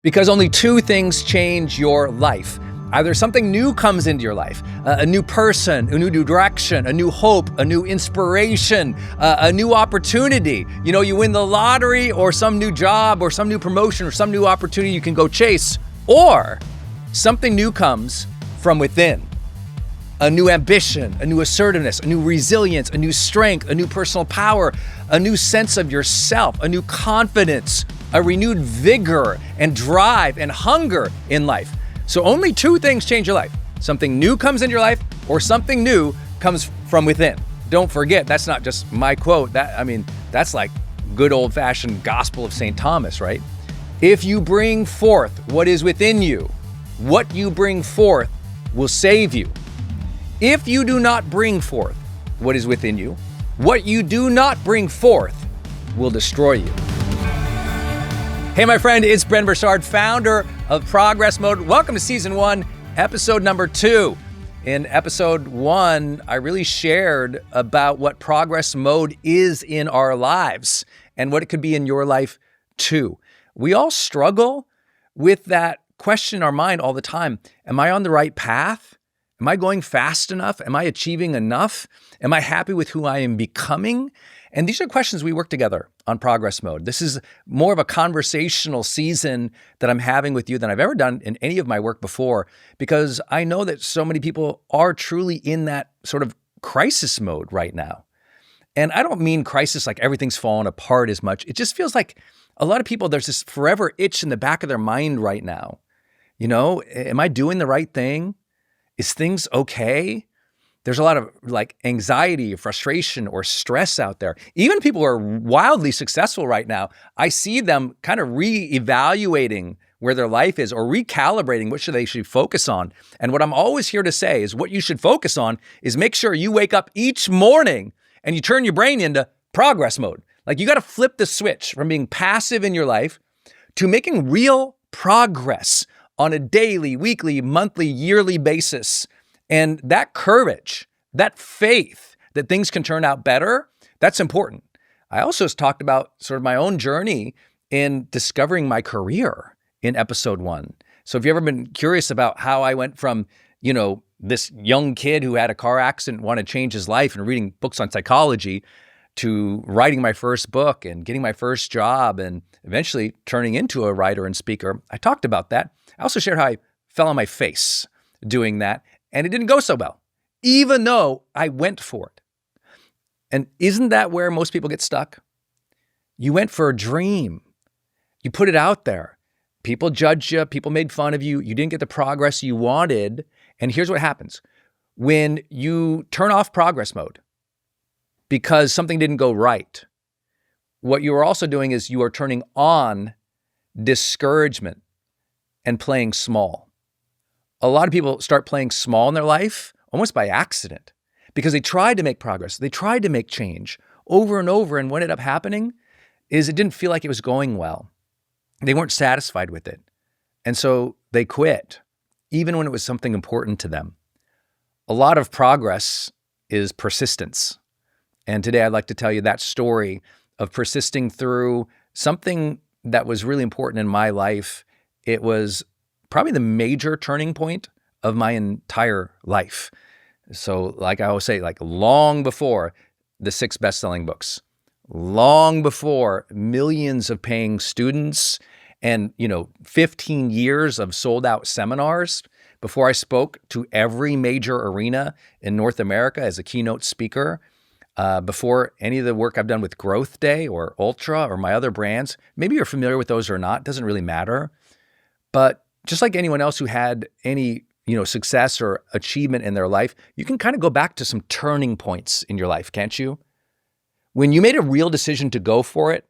Because only two things change your life. Either something new comes into your life, a new person, a new direction, a new hope, a new inspiration, a new opportunity. You know, you win the lottery or some new job or some new promotion or some new opportunity you can go chase, or something new comes from within. A new ambition, a new assertiveness, a new resilience, a new strength, a new personal power, a new sense of yourself, a new confidence, a renewed vigor and drive and hunger in life. So only two things change your life. Something new comes into your life or something new comes from within. Don't forget, that's not just my quote. That's like good old-fashioned gospel of St. Thomas, right? If you bring forth what is within you, what you bring forth will save you. If you do not bring forth what is within you, what you do not bring forth will destroy you. Hey, my friend, it's Brendon Burchard, founder of Progress Mode. Welcome to Season 1, Episode number 2. In Episode 1, I really shared about what Progress Mode is in our lives and what it could be in your life too. We all struggle with that question in our mind all the time. Am I on the right path? Am I going fast enough? Am I achieving enough? Am I happy with who I am becoming? And these are questions we work together on Progress Mode. This is more of a conversational season that I'm having with you than I've ever done in any of my work before, because I know that so many people are truly in that sort of crisis mode right now. And I don't mean crisis like everything's falling apart as much. It just feels like a lot of people, there's this forever itch in the back of their mind right now. You know, am I doing the right thing? Is things okay? There's a lot of like anxiety, frustration, or stress out there. Even people who are wildly successful right now, I see them kind of reevaluating where their life is or recalibrating what they should focus on. And what I'm always here to say is what you should focus on is make sure you wake up each morning and you turn your brain into progress mode. Like you got to flip the switch from being passive in your life to making real progress on a daily, weekly, monthly, yearly basis. And that courage, that faith that things can turn out better, that's important. I also talked about sort of my own journey in discovering my career in Episode 1. So if you've ever been curious about how I went from, this young kid who had a car accident, wanted to change his life and reading books on psychology, to writing my first book and getting my first job and eventually turning into a writer and speaker, I talked about that. I also shared how I fell on my face doing that, and it didn't go so well, even though I went for it. And isn't that where most people get stuck? You went for a dream. You put it out there. People judged you. People made fun of you. You didn't get the progress you wanted. And here's what happens. When you turn off progress mode because something didn't go right, what you are also doing is you are turning on discouragement and playing small. A lot of people start playing small in their life almost by accident because they tried to make progress. They tried to make change over and over. And what ended up happening is it didn't feel like it was going well. They weren't satisfied with it. And so they quit, even when it was something important to them. A lot of progress is persistence. And today I'd like to tell you that story of persisting through something that was really important in my life. It was probably the major turning point of my entire life. So like I always say, like long before the 6 best-selling books, long before millions of paying students and, 15 years of sold-out seminars, before I spoke to every major arena in North America as a keynote speaker, before any of the work I've done with Growth Day or Ultra or my other brands. Maybe you're familiar with those or not, doesn't really matter. But just like anyone else who had any, success or achievement in their life, you can kind of go back to some turning points in your life, can't you? When you made a real decision to go for it,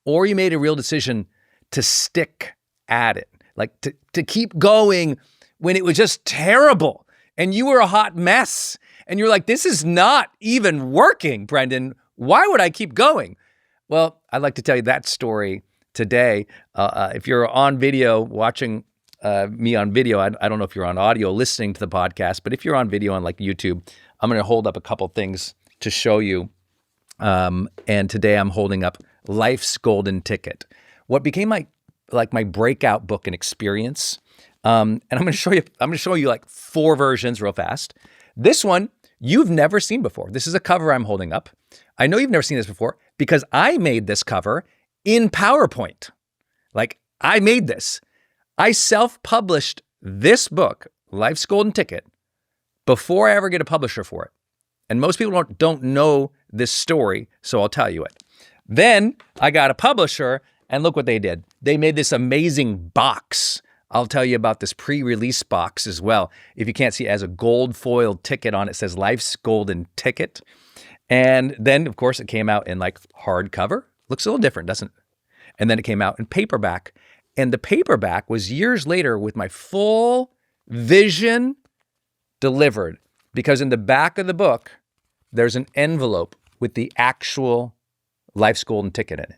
or you made a real decision to stick at it, like to keep going when it was just terrible and you were a hot mess and you're like, this is not even working, Brendon. Why would I keep going? Well, I'd like to tell you that story today. If you're on video watching me on video, I don't know if you're on audio listening to the podcast, but if you're on video on like YouTube, I'm going to hold up a couple things to show you. And today I'm holding up Life's Golden Ticket. What became my like my breakout book and experience. And I'm going to show you like 4 versions real fast. This one you've never seen before. This is a cover I'm holding up. I know you've never seen this before because I made this cover in PowerPoint. Like, I made this. I self-published this book, Life's Golden Ticket, before I ever get a publisher for it. And most people don't know this story, so I'll tell you it. Then I got a publisher, and look what they did. They made this amazing box. I'll tell you about this pre-release box as well. If you can't see, it has a gold foiled ticket on it. It says Life's Golden Ticket. And then, of course, it came out in like hardcover. Looks a little different, doesn't it? And then it came out in paperback. And the paperback was years later with my full vision delivered. Because in the back of the book, there's an envelope with the actual Life's Golden Ticket in it.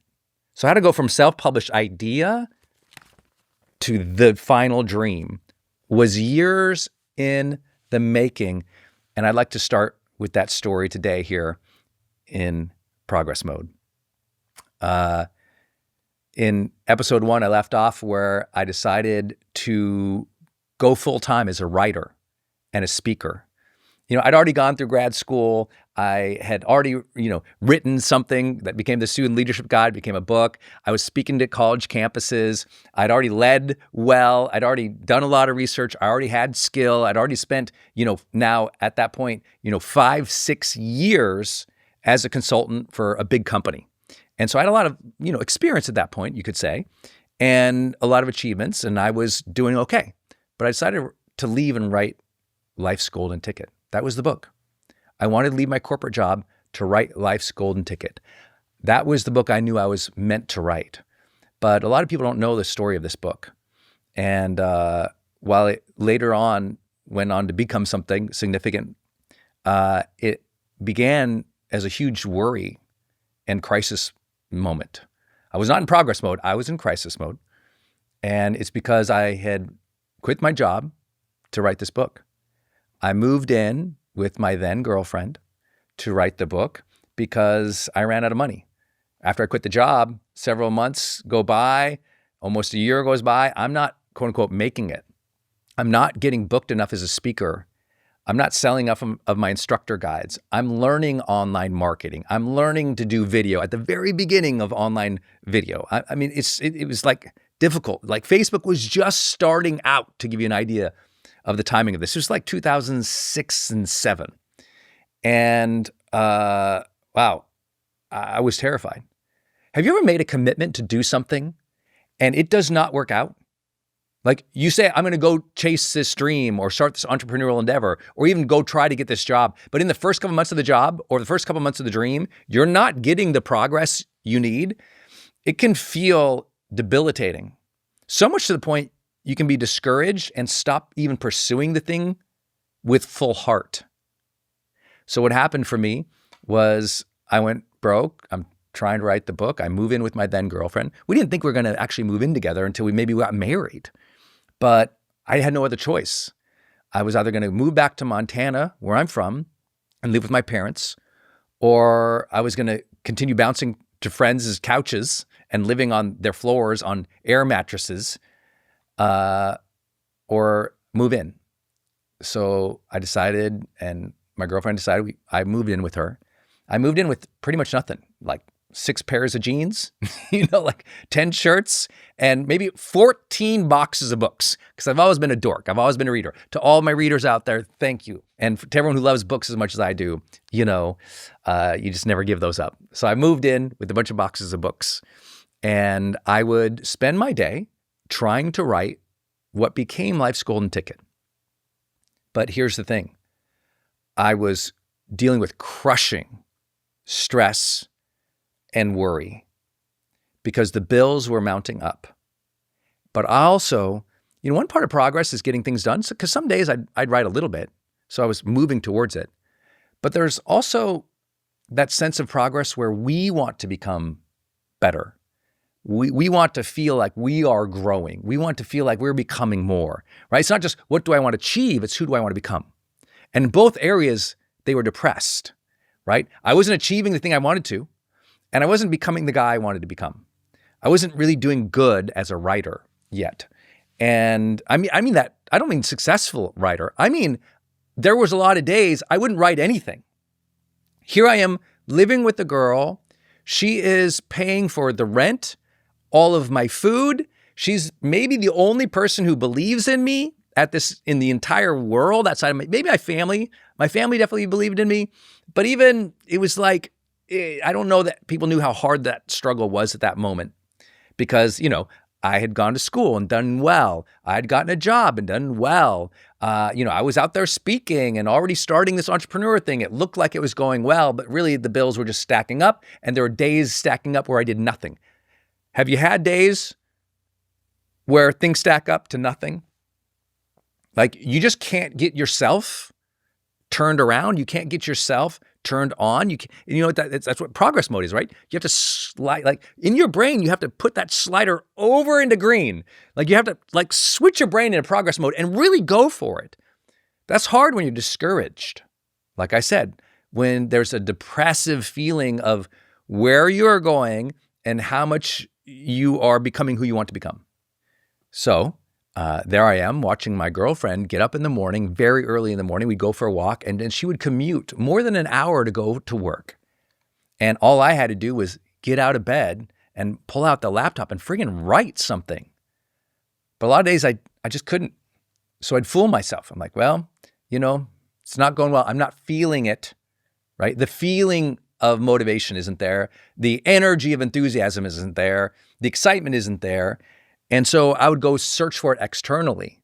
So I had to go from self-published idea to the final dream was years in the making. And I'd like to start with that story today here in Progress Mode. In episode 1, I left off where I decided to go full-time as a writer and a speaker. You know, I'd already gone through grad school. I had already, written something that became the Student Leadership Guide, became a book. I was speaking to college campuses. I'd already led well. I'd already done a lot of research. I already had skill. I'd already spent, now at that point, 5-6 years as a consultant for a big company. And so I had a lot of, experience at that point, you could say, and a lot of achievements, and I was doing okay. But I decided to leave and write Life's Golden Ticket. That was the book. I wanted to leave my corporate job to write Life's Golden Ticket. That was the book I knew I was meant to write. But a lot of people don't know the story of this book. And while it later on went on to become something significant, it began as a huge worry and crisis moment. I was not in progress mode. I was in crisis mode. And it's because I had quit my job to write this book. I moved in with my then girlfriend to write the book because I ran out of money. After I quit the job, several months go by, almost a year goes by. I'm not, quote unquote, making it. I'm not getting booked enough as a speaker. I'm not selling enough of my instructor guides. I'm learning online marketing. I'm learning to do video at the very beginning of online video. I mean, it was like difficult. Like Facebook was just starting out, to give you an idea of the timing of this. It was like 2006 and 2007. And wow, I was terrified. Have you ever made a commitment to do something and it does not work out? Like you say, I'm going to go chase this dream or start this entrepreneurial endeavor or even go try to get this job. But in the first couple months of the job or the first couple months of the dream, you're not getting the progress you need. It can feel debilitating. So much to the point you can be discouraged and stop even pursuing the thing with full heart. So what happened for me was I went broke. I'm trying to write the book. I move in with my then girlfriend. We didn't think we were going to actually move in together until we maybe got married. But I had no other choice. I was either going to move back to Montana, where I'm from, and live with my parents, or I was going to continue bouncing to friends' couches and living on their floors on air mattresses, or move in. So I decided, and my girlfriend decided, I moved in with her. I moved in with pretty much nothing, like 6 pairs of jeans, like 10 shirts, and maybe 14 boxes of books, because I've always been a dork. I've always been a reader. To all my readers out there, thank you. And to everyone who loves books as much as I do, you just never give those up. So I moved in with a bunch of boxes of books, and I would spend my day trying to write what became Life's Golden Ticket. But here's the thing. I was dealing with crushing stress and worry because the bills were mounting up. But I also, one part of progress is getting things done. Because some days I'd write a little bit. So I was moving towards it. But there's also that sense of progress where we want to become better. We want to feel like we are growing. We want to feel like we're becoming more, right? It's not just what do I want to achieve, it's who do I want to become. And in both areas, they were depressed, right? I wasn't achieving the thing I wanted to, and I wasn't becoming the guy I wanted to become. I wasn't really doing good as a writer yet. And I mean that, I don't mean successful writer. I mean, there was a lot of days I wouldn't write anything. Here I am living with a girl. She is paying for the rent, all of my food. She's maybe the only person who believes in me in the entire world outside of maybe my family. My family definitely believed in me. But even it was like, I don't know that people knew how hard that struggle was at that moment because, I had gone to school and done well. I had gotten a job and done well. I was out there speaking and already starting this entrepreneur thing. It looked like it was going well, but really the bills were just stacking up, and there were days stacking up where I did nothing. Have you had days where things stack up to nothing? Like you just can't get yourself turned around. You can't get yourself turned on. That's what progress mode is, right? You have to slide, like in your brain, you have to put that slider over into green. Like you have to like switch your brain into progress mode and really go for it. That's hard when you're discouraged. Like I said, when there's a depressive feeling of where you're going and how much you are becoming who you want to become. So there I am watching my girlfriend get up in the morning, very early in the morning. We'd go for a walk, and then she would commute more than an hour to go to work. And all I had to do was get out of bed and pull out the laptop and friggin' write something. But a lot of days I just couldn't. So I'd fool myself. I'm like, well, it's not going well. I'm not feeling it, right? The feeling of motivation isn't there. The energy of enthusiasm isn't there. The excitement isn't there. And so I would go search for it externally.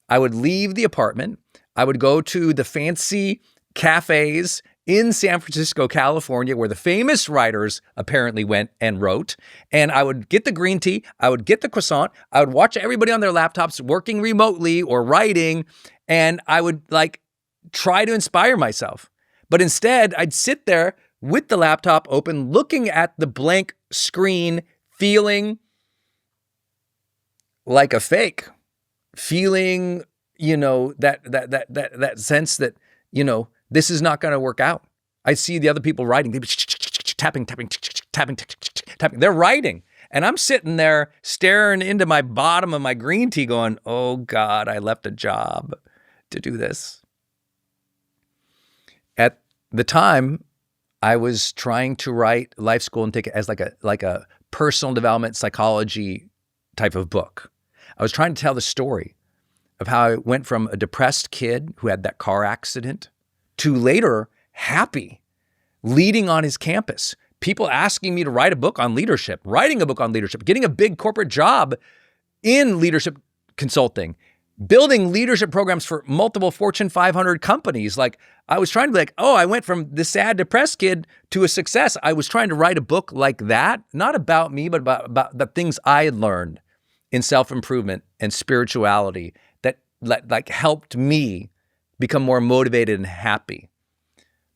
I would leave the apartment. I would go to the fancy cafes in San Francisco, California, where the famous writers apparently went and wrote. And I would get the green tea. I would get the croissant. I would watch everybody on their laptops working remotely or writing. And I would try to inspire myself. But instead, I'd sit there with the laptop open, looking at the blank screen, feeling like a fake, feeling, that sense that, this is not going to work out. I see the other people writing, they tapping. They're writing. And I'm sitting there staring into my bottom of my green tea going, oh God, I left a job to do this. At the time, I was trying to write Life School and take it as like a personal development psychology type of book. I was trying to tell the story of how I went from a depressed kid who had that car accident to later happy, leading on his campus, people asking me to write a book on leadership, writing a book on leadership, getting a big corporate job in leadership consulting, building leadership programs for multiple Fortune 500 companies. Like I was trying to be like, oh, I went from the sad, depressed kid to a success. I was trying to write a book like that, not about me, but about the things I had learned in self-improvement and spirituality that helped me become more motivated and happy.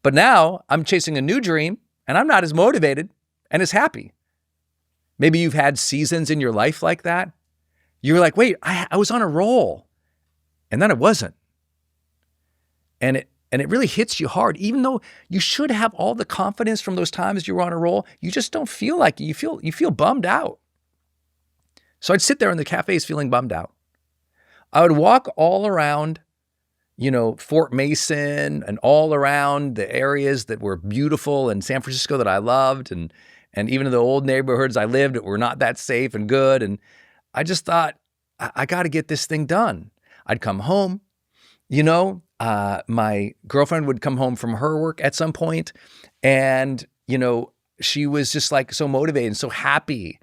But now I'm chasing a new dream and I'm not as motivated and as happy. Maybe you've had seasons in your life like that. You're like, wait, I was on a roll and then it wasn't. And it really hits you hard, even though you should have all the confidence from those times you were on a roll. You just don't feel like it. You feel bummed out. So I'd sit there in the cafes feeling bummed out. I would walk all around, Fort Mason and all around the areas that were beautiful in San Francisco that I loved. And even the old neighborhoods I lived that were not that safe and good. And I just thought, I got to get this thing done. I'd come home, my girlfriend would come home from her work at some point and, she was just so motivated and so happy.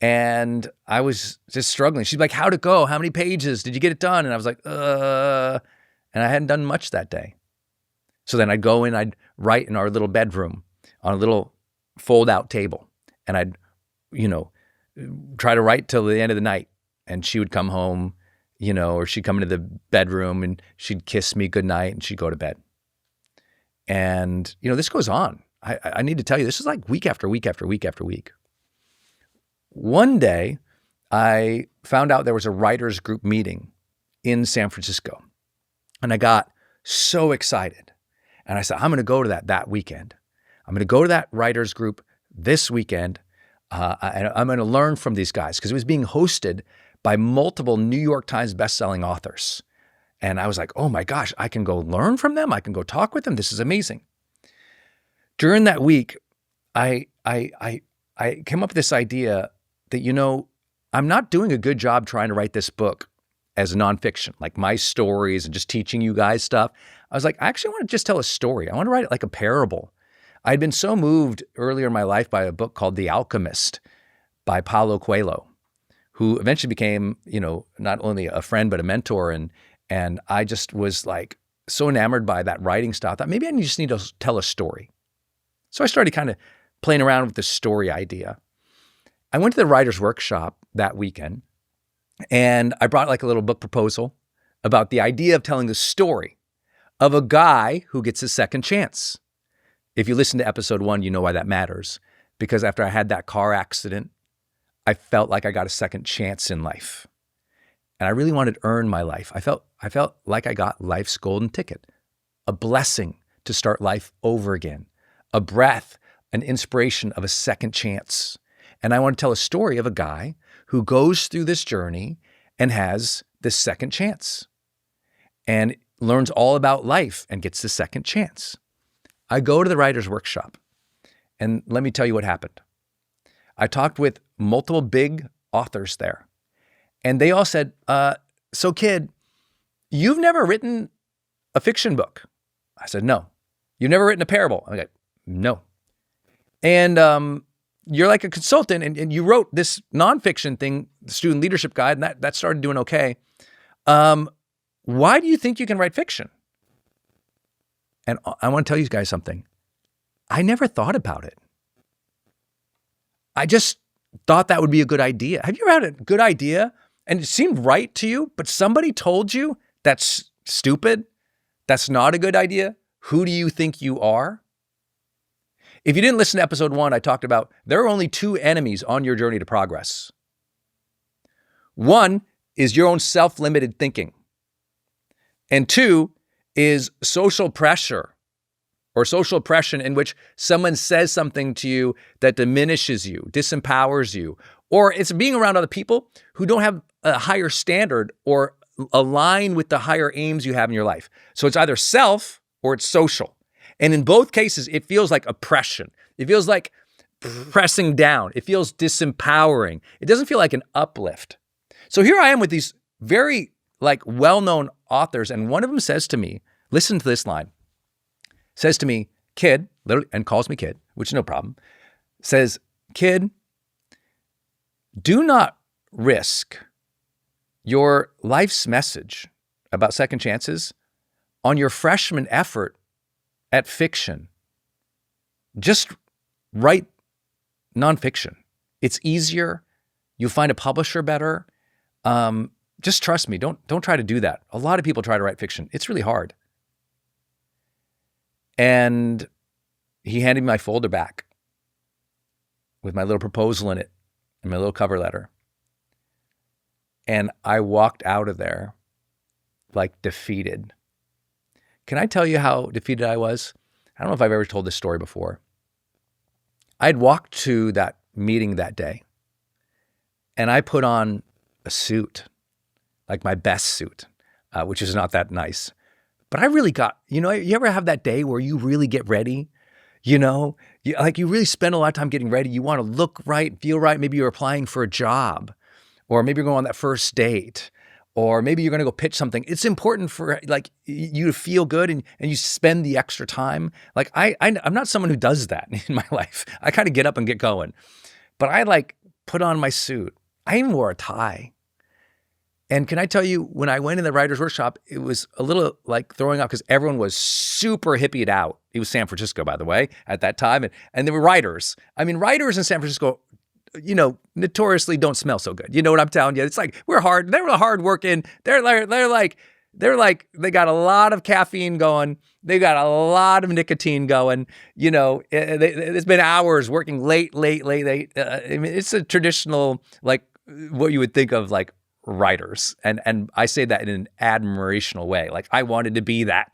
And I was just struggling. She's like, how'd it go? How many pages? Did you get it done? And I was like, and I hadn't done much that day. So then I'd go in, I'd write in our little bedroom on a little fold-out table. And I'd, try to write till the end of the night. And she would come home, or she'd come into the bedroom and she'd kiss me goodnight and she'd go to bed. And, this goes on. I need to tell you, this is like week after week after week after week. One day, I found out there was a writers group meeting in San Francisco. And I got so excited. And I said, I'm going to go to that weekend. I'm going to go to that writers group this weekend. I'm going to learn from these guys because it was being hosted by multiple New York Times bestselling authors. And I was like, oh my gosh, I can go learn from them. I can go talk with them. This is amazing. During that week, I came up with this idea that, I'm not doing a good job trying to write this book as nonfiction, like my stories and just teaching you guys stuff. I was like, I actually want to just tell a story. I want to write it like a parable. I'd been so moved earlier in my life by a book called The Alchemist by Paulo Coelho, who eventually became, not only a friend, but a mentor. And I just was like so enamored by that writing style. I thought maybe I just need to tell a story. So I started kind of playing around with the story idea. I went to the writer's workshop that weekend, and I brought like a little book proposal about the idea of telling the story of a guy who gets a second chance. If you listen to episode 1, you know why that matters. Because after I had that car accident, I felt like I got a second chance in life. And I really wanted to earn my life. I felt like I got life's golden ticket, a blessing to start life over again, a breath, an inspiration of a second chance. And I want to tell a story of a guy who goes through this journey and has this second chance and learns all about life and gets the second chance. I go to the writer's workshop, and let me tell you what happened. I talked with multiple big authors there, and they all said, so kid, you've never written a fiction book. I said, no. You've never written a parable. I'm like, no. And you're like a consultant, and you wrote this nonfiction thing, the Student Leadership Guide, and that started doing okay. Why do you think you can write fiction? And I want to tell you guys something. I never thought about it. I just thought that would be a good idea. Have you ever had a good idea and it seemed right to you, but somebody told you that's stupid? That's not a good idea? Who do you think you are? If you didn't listen to episode 1, I talked about there are only 2 enemies on your journey to progress. One is your own self-limited thinking. And 2 is social pressure or social oppression, in which someone says something to you that diminishes you, disempowers you, or it's being around other people who don't have a higher standard or align with the higher aims you have in your life. So it's either self or it's social. And in both cases, it feels like oppression. It feels like pressing down. It feels disempowering. It doesn't feel like an uplift. So here I am with these very well-known authors, and one of them says to me, listen to this line, says to me, kid, literally, and calls me kid, which is no problem, says, kid, do not risk your life's message about second chances on your freshman effort at fiction. Just write nonfiction. It's easier. You'll find a publisher better. Just trust me. Don't try to do that. A lot of people try to write fiction. It's really hard. And he handed me my folder back with my little proposal in it and my little cover letter. And I walked out of there defeated. Can I tell you how defeated I was? I don't know if I've ever told this story before. I'd walked to that meeting that day, and I put on a suit, like my best suit, which is not that nice. But I really got, you ever have that day where you really get ready? You really spend a lot of time getting ready. You want to look right, feel right. Maybe you're applying for a job, or maybe you're going on that first date, or maybe you're going to go pitch something. It's important for you to feel good, and you spend the extra time. I'm not someone who does that in my life. I kind of get up and get going. But I put on my suit. I even wore a tie. And can I tell you, when I went in the writer's workshop, it was a little throwing up because everyone was super hippied out. It was San Francisco, by the way, at that time. And there were writers. I mean, writers in San Francisco, notoriously don't smell so good. You know what I'm telling you? It's we're hard. They were hard working. They got a lot of caffeine going. They got a lot of nicotine going. It's been hours working late. It's a traditional, what you would think of writers. And I say that in an admirational way. I wanted to be that,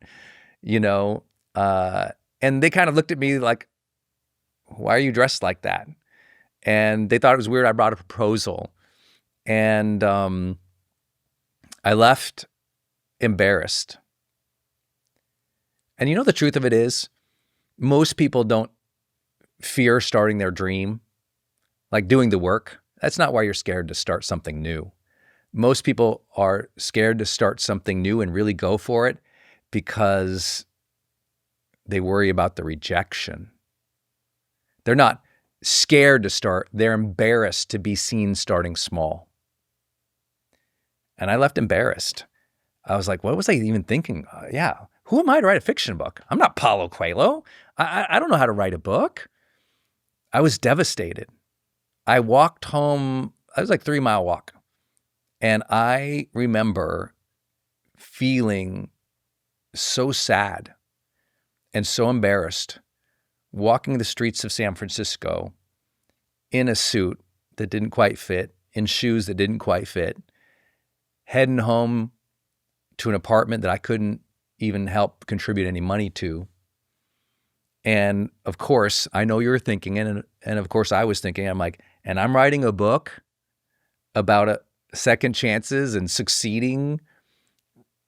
and they kind of looked at me why are you dressed like that? And they thought it was weird I brought a proposal. And I left embarrassed. And you know, the truth of it is, most people don't fear starting their dream, like doing the work. That's not why you're scared to start something new. Most people are scared to start something new and really go for it because they worry about the rejection. They're not scared to start. They're embarrassed to be seen starting small. And I left embarrassed. I was like, what was I even thinking? Who am I to write a fiction book? I'm not Paulo Coelho. I don't know how to write a book. I was devastated. I walked home. I was like 3-mile walk. And I remember feeling so sad and so embarrassed walking the streets of San Francisco in a suit that didn't quite fit, in shoes that didn't quite fit, heading home to an apartment that I couldn't even help contribute any money to. And of course, I know you're thinking, and of course I was thinking, I'm like, and I'm writing a book about second chances and succeeding.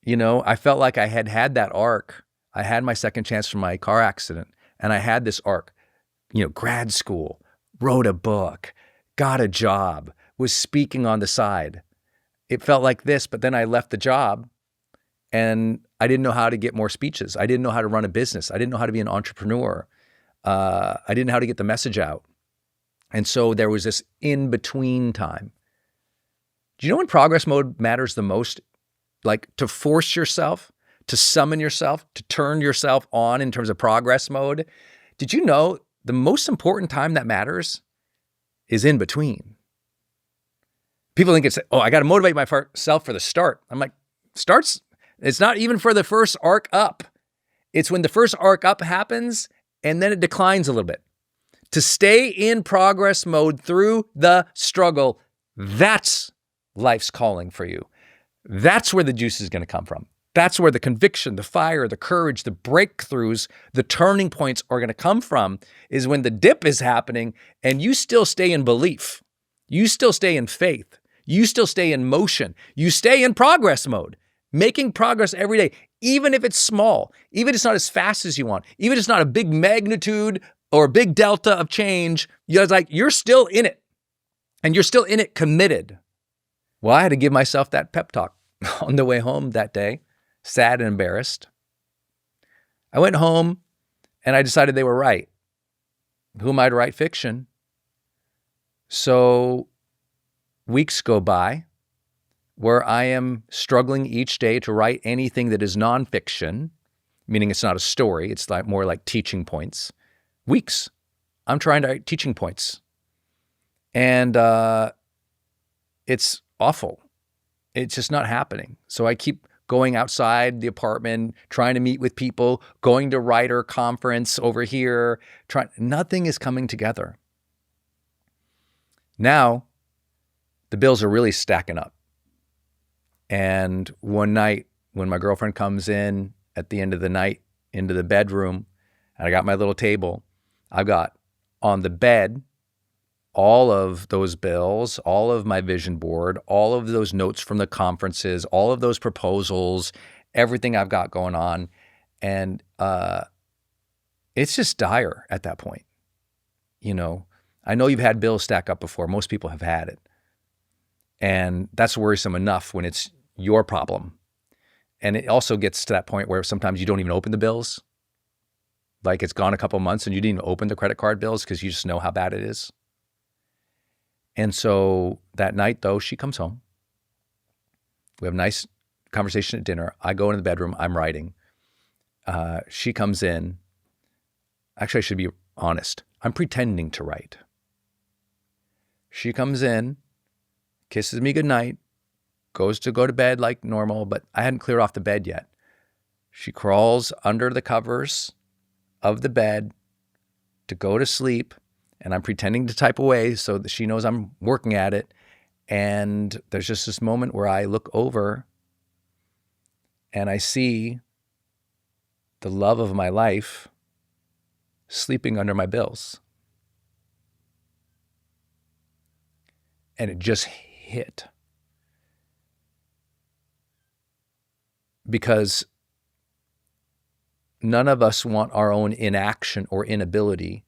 You know, I felt like I had that arc. I had my second chance from my car accident, and I had this arc, you know, grad school, wrote a book, got a job, was speaking on the side. It felt like this, but then I left the job and I didn't know how to get more speeches. I didn't know how to run a business. I didn't know how to be an entrepreneur. I didn't know how to get the message out. And so there was this in-between time. Do you know when progress mode matters the most? Like to force yourself, to summon yourself, to turn yourself on in terms of progress mode. Did you know the most important time that matters is in between? People think it's, I got to motivate myself for the start. I'm like, it's not even for the first arc up. It's when the first arc up happens and then it declines a little bit. To stay in progress mode through the struggle, that's life's calling for you. That's where the juice is going to come from. That's where the conviction, the fire, the courage, the breakthroughs, the turning points are going to come from, is when the dip is happening and you still stay in belief. You still stay in faith. You still stay in motion. You stay in progress mode, making progress every day, even if it's small, even if it's not as fast as you want, even if it's not a big magnitude or a big delta of change. You're still in it, and you're still in it committed. Well, I had to give myself that pep talk on the way home that day, sad and embarrassed. I went home and I decided they were right. Who am I to write fiction? So weeks go by where I am struggling each day to write anything that is nonfiction, meaning it's not a story. It's like more like teaching points. Weeks. I'm trying to write teaching points. And it's awful. It's just not happening. So I keep going outside the apartment, trying to meet with people, going to writer conference over here. Nothing is coming together. Now, the bills are really stacking up. And one night when my girlfriend comes in at the end of the night into the bedroom, and I got my little table, I've got on the bed all of those bills, all of my vision board, all of those notes from the conferences, all of those proposals, everything I've got going on. And it's just dire at that point. You know, I know you've had bills stack up before. Most people have had it. And that's worrisome enough when it's your problem. And it also gets to that point where sometimes you don't even open the bills. Like it's gone a couple months and you didn't even open the credit card bills because you just know how bad it is. And so that night, though, she comes home. We have a nice conversation at dinner. I go into the bedroom. I'm writing. She comes in. Actually, I should be honest. I'm pretending to write. She comes in, kisses me goodnight, goes to go to bed like normal, but I hadn't cleared off the bed yet. She crawls under the covers of the bed to go to sleep. And I'm pretending to type away so that she knows I'm working at it. And there's just this moment where I look over and I see the love of my life sleeping under my bills. And it just hit. Because none of us want our own inaction or inability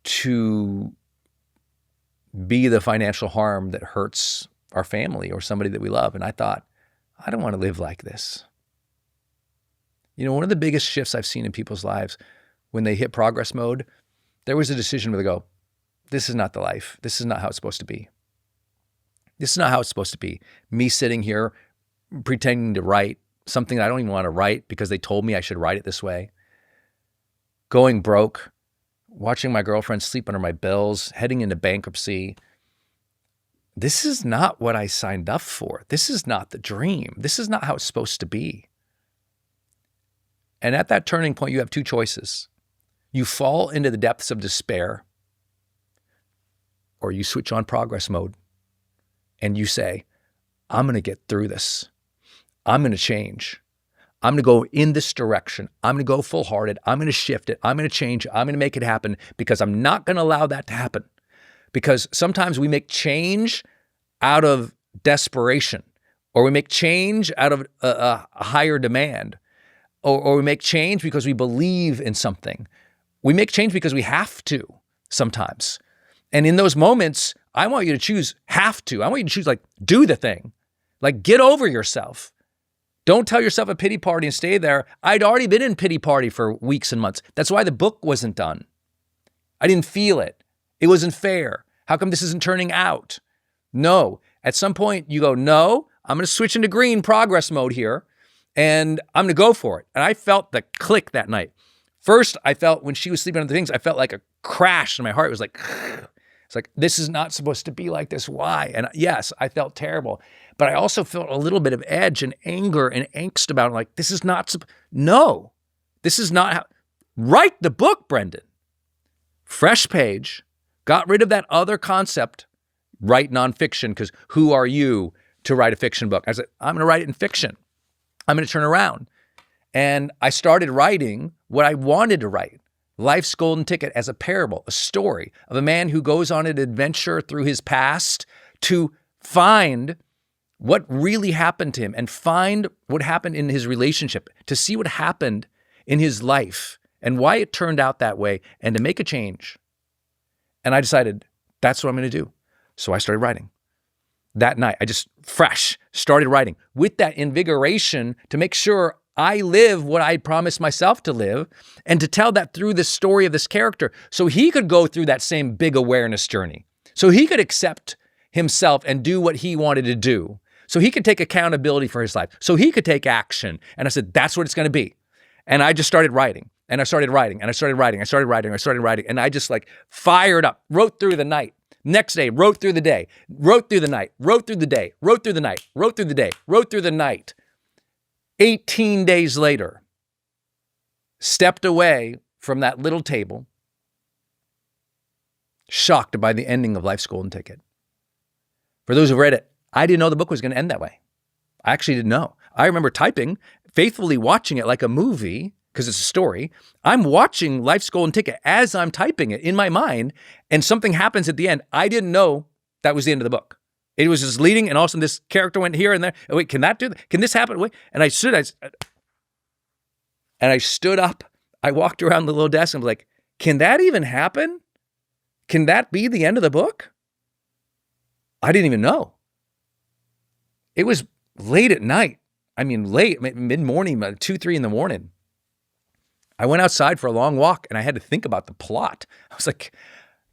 to be the financial harm that hurts our family or somebody that we love. And I thought, I don't want to live like this. You know, one of the biggest shifts I've seen in people's lives when they hit progress mode, there was a decision where they go, this is not the life. This is not how it's supposed to be. This is not how it's supposed to be. Me sitting here pretending to write something that I don't even want to write because they told me I should write it this way. Going broke, watching my girlfriend sleep under my bills, heading into bankruptcy. This is not what I signed up for. This is not the dream. This is not how it's supposed to be. And at that turning point, you have two choices. You fall into the depths of despair, or you switch on progress mode and you say, I'm going to get through this. I'm going to change. I'm going to go in this direction. I'm going to go full-hearted. I'm going to shift it. I'm going to change it. I'm going to make it happen because I'm not going to allow that to happen. Because sometimes we make change out of desperation, or we make change out of a higher demand, or we make change because we believe in something. We make change because we have to sometimes. And in those moments, I want you to choose have to. I want you to choose like do the thing. Like get over yourself. Don't tell yourself a pity party and stay there. I'd already been in pity party for weeks and months. That's why the book wasn't done. I didn't feel it. It wasn't fair. How come this isn't turning out? No. At some point you go, no, I'm going to switch into green progress mode here and I'm going to go for it. And I felt the click that night. First, I felt when she was sleeping on the things, I felt like a crash in my heart. It was like, it's like, this is not supposed to be like this. Why? And yes, I felt terrible. But I also felt a little bit of edge and anger and angst about it. Like, this is not, no, this is not how, write the book, Brendon. Fresh page, got rid of that other concept, write nonfiction, because who are you to write a fiction book? I said, I'm going to write it in fiction. I'm going to turn around. And I started writing what I wanted to write. Life's Golden Ticket as a parable, a story of a man who goes on an adventure through his past to find what really happened to him and find what happened in his relationship, to see what happened in his life and why it turned out that way and to make a change. And I decided that's what I'm going to do. So I started writing. That night, I just fresh started writing with that invigoration to make sure I live what I promised myself to live and to tell that through the story of this character so he could go through that same big awareness journey, so he could accept himself and do what he wanted to do, so he could take accountability for his life, so he could take action. And I said, that's what it's going to be. And I just started writing and I started writing and I started writing. I started writing. I started writing. And I just like fired up, wrote through the night. Next day, wrote through the day, wrote through the night, wrote through the day, wrote through the night, wrote through the day, wrote through the night. 18 days later, stepped away from that little table, shocked by the ending of Life's Golden Ticket. For those who read it, I didn't know the book was going to end that way. I actually didn't know. I remember typing, faithfully watching it like a movie, because it's a story. I'm watching Life's Golden Ticket as I'm typing it in my mind, and something happens at the end. I didn't know that was the end of the book. It was just leading, and all of a sudden this character went here and there. Oh, wait, can that do that? Can this happen? Wait. And I stood up. I walked around the little desk and was like, can that even happen? Can that be the end of the book? I didn't even know. It was late at night. I mean, late, mid-morning, 2, 3 in the morning. I went outside for a long walk and I had to think about the plot. I was like,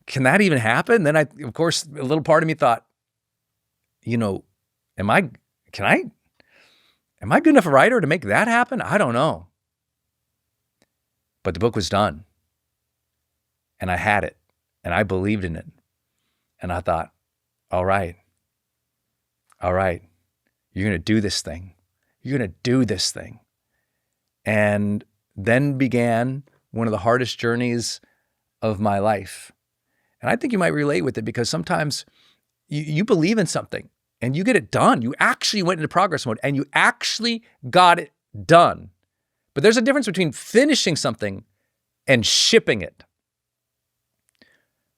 can that even happen? Then of course, a little part of me thought, am I good enough a writer to make that happen? I don't know. But the book was done and I had it and I believed in it. And I thought, all right, you're going to do this thing. You're going to do this thing. And then began one of the hardest journeys of my life. And I think you might relate with it because sometimes you believe in something and you get it done. You actually went into progress mode and you actually got it done. But there's a difference between finishing something and shipping it.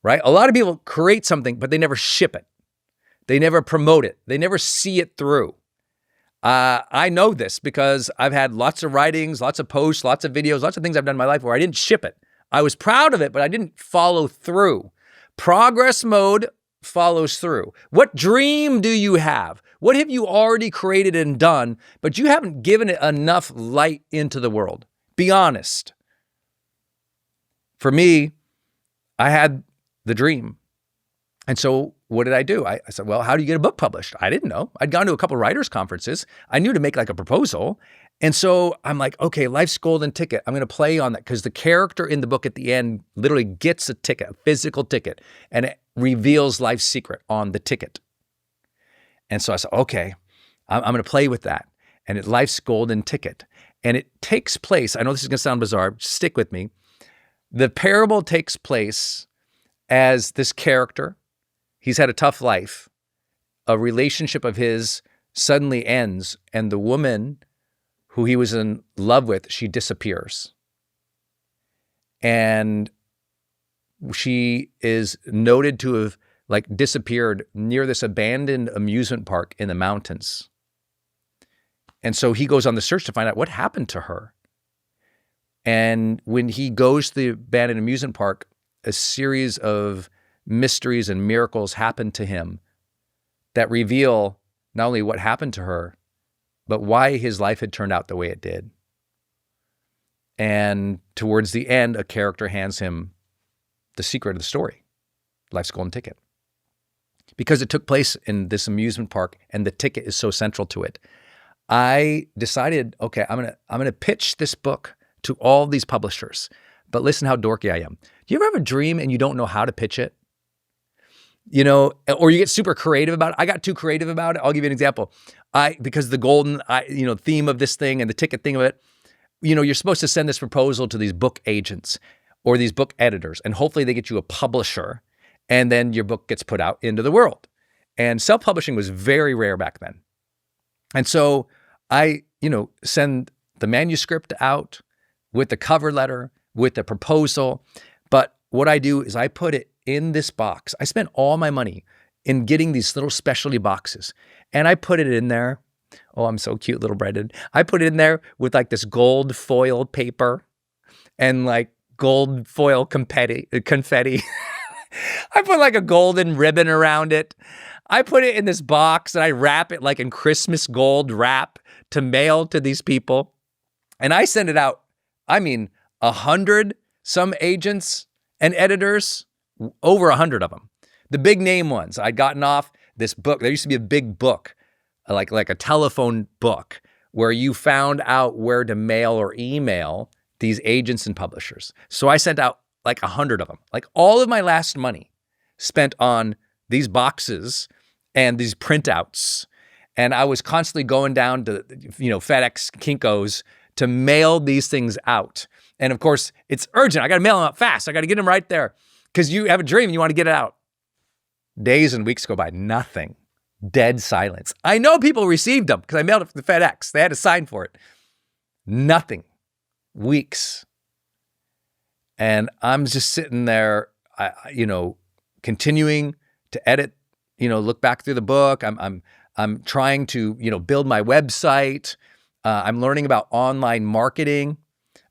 right? A lot of people create something, but they never ship it. They never promote it. They never see it through. I know this because I've had lots of writings, lots of posts, lots of videos, lots of things I've done in my life where I didn't ship it. I was proud of it, but I didn't follow through. Progress mode follows through. What dream do you have? What have you already created and done, but you haven't given it enough light into the world? Be honest. For me, I had the dream. And so what did I do? I said, well, how do you get a book published? I didn't know. I'd gone to a couple of writers' conferences. I knew to make like a proposal. And so I'm like, okay, life's golden ticket. I'm going to play on that because the character in the book at the end literally gets a ticket, a physical ticket, and it reveals life's secret on the ticket. And so I said, okay, I'm going to play with that. And it's life's golden ticket. And it takes place, I know this is going to sound bizarre, stick with me. The parable takes place as this character, he's had a tough life. A relationship of his suddenly ends, and the woman who he was in love with, she disappears. And she is noted to have like disappeared near this abandoned amusement park in the mountains. And so he goes on the search to find out what happened to her. And when he goes to the abandoned amusement park, a series of mysteries and miracles happen to him that reveal not only what happened to her, but why his life had turned out the way it did. And towards the end, a character hands him the secret of the story, life's golden ticket. Because it took place in this amusement park and the ticket is so central to it, I decided, okay, I'm gonna pitch this book to all these publishers. But listen how dorky I am. Do you ever have a dream and you don't know how to pitch it? You know, or you get super creative about it. I got too creative about it. I'll give you an example. Because the golden, theme of this thing and the ticket thing of it, you're supposed to send this proposal to these book agents or these book editors, and hopefully they get you a publisher, and then your book gets put out into the world. And self-publishing was very rare back then. And so I, send the manuscript out with the cover letter, with the proposal. But what I do is I put it in this box. I spent all my money in getting these little specialty boxes, and I put it in there. Oh, I'm so cute, little Brendon. I put it in there with like this gold foil paper and like gold foil confetti. I put like a golden ribbon around it. I put it in this box and I wrap it like in Christmas gold wrap to mail to these people. And I send it out, 100 some agents and editors, over 100 of them. The big name ones. I'd gotten off this book. There used to be a big book, like a telephone book, where you found out where to mail or email these agents and publishers. So I sent out like 100 of them. Like all of my last money spent on these boxes and these printouts. And I was constantly going down to, FedEx, Kinko's to mail these things out. And of course, it's urgent. I got to mail them out fast. I got to get them right there because you have a dream and you want to get it out. Days and weeks go by, nothing. Dead silence. I know people received them because I mailed it to the FedEx. They had to sign for it. Nothing. Weeks. And I'm just sitting there, continuing to edit, look back through the book. I'm trying to, build my website. I'm learning about online marketing.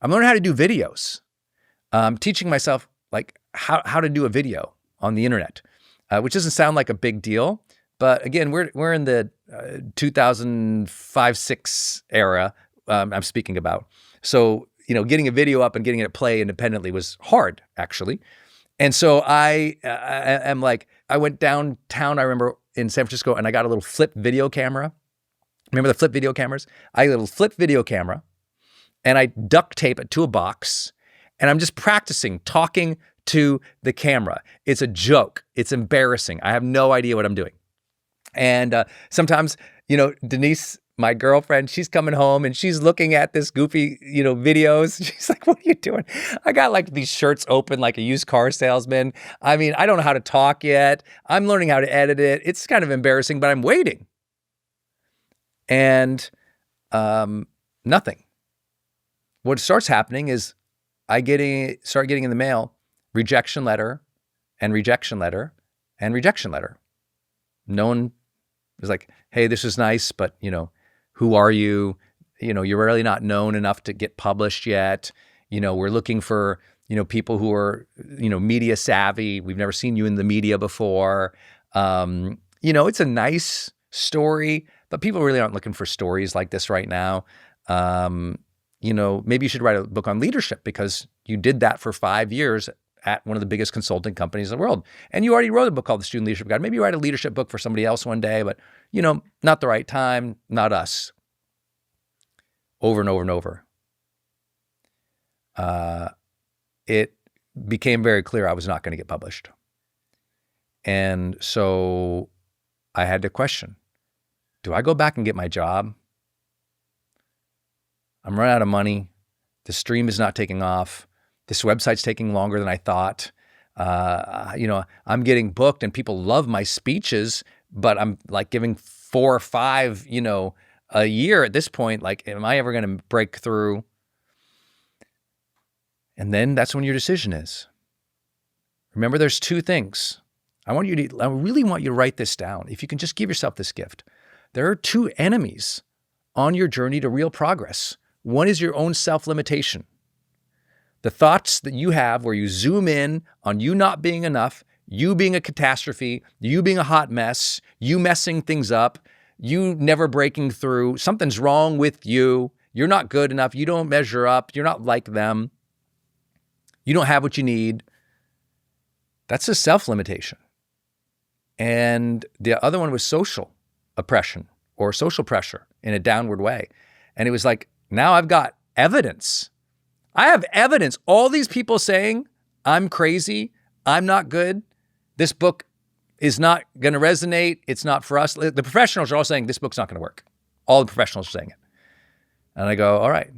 I'm learning how to do videos. I'm teaching myself like how to do a video on the internet, which doesn't sound like a big deal. But again, we're in the 2005-06 era I'm speaking about. So, getting a video up and getting it to play independently was hard, actually. And so I went downtown, I remember, in San Francisco, and I got a little flip video camera. Remember the flip video cameras? I got a little flip video camera, and I duct tape it to a box, and I'm just practicing talking to the camera. It's a joke. It's embarrassing. I have no idea what I'm doing. And sometimes, Denise, my girlfriend, she's coming home and she's looking at this goofy, videos. She's like, what are you doing? I got like these shirts open like a used car salesman. I don't know how to talk yet. I'm learning how to edit it. It's kind of embarrassing, but I'm waiting. And nothing. What starts happening is I start getting in the mail, rejection letter, and rejection letter and rejection letter. No one was like, hey, this is nice, but who are you? You're really not known enough to get published yet. We're looking for, people who are, media savvy. We've never seen you in the media before. It's a nice story, but people really aren't looking for stories like this right now. Maybe you should write a book on leadership because you did that for 5 years at one of the biggest consulting companies in the world. And you already wrote a book called The Student Leadership Guide. Maybe you write a leadership book for somebody else one day, but, not the right time, not us. Over and over and over. It became very clear I was not going to get published. And so I had to question, do I go back and get my job? I'm running out of money. The stream is not taking off. This website's taking longer than I thought. I'm getting booked and people love my speeches, but I'm like giving 4 or 5, a year at this point. Like, am I ever going to break through? And then that's when your decision is. Remember, there's 2 things. I really want you to write this down. If you can just give yourself this gift. There are 2 enemies on your journey to real progress. One is your own self-limitation. The thoughts that you have where you zoom in on you not being enough, you being a catastrophe, you being a hot mess, you messing things up, you never breaking through, something's wrong with you, you're not good enough, you don't measure up, you're not like them, you don't have what you need. That's a self-limitation. And the other one was social oppression or social pressure in a downward way. And it was like, now I've got evidence. I have evidence. All these people saying, I'm crazy, I'm not good, this book is not going to resonate, it's not for us. The professionals are all saying, this book's not going to work. All the professionals are saying it. And I go, all right.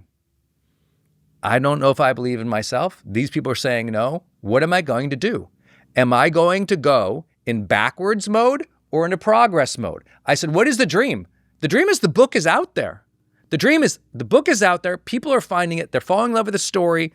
I don't know if I believe in myself. These people are saying no. What am I going to do? Am I going to go in backwards mode or into progress mode? I said, what is the dream? The dream is the book is out there. The dream is the book is out there. People are finding it. They're falling in love with the story.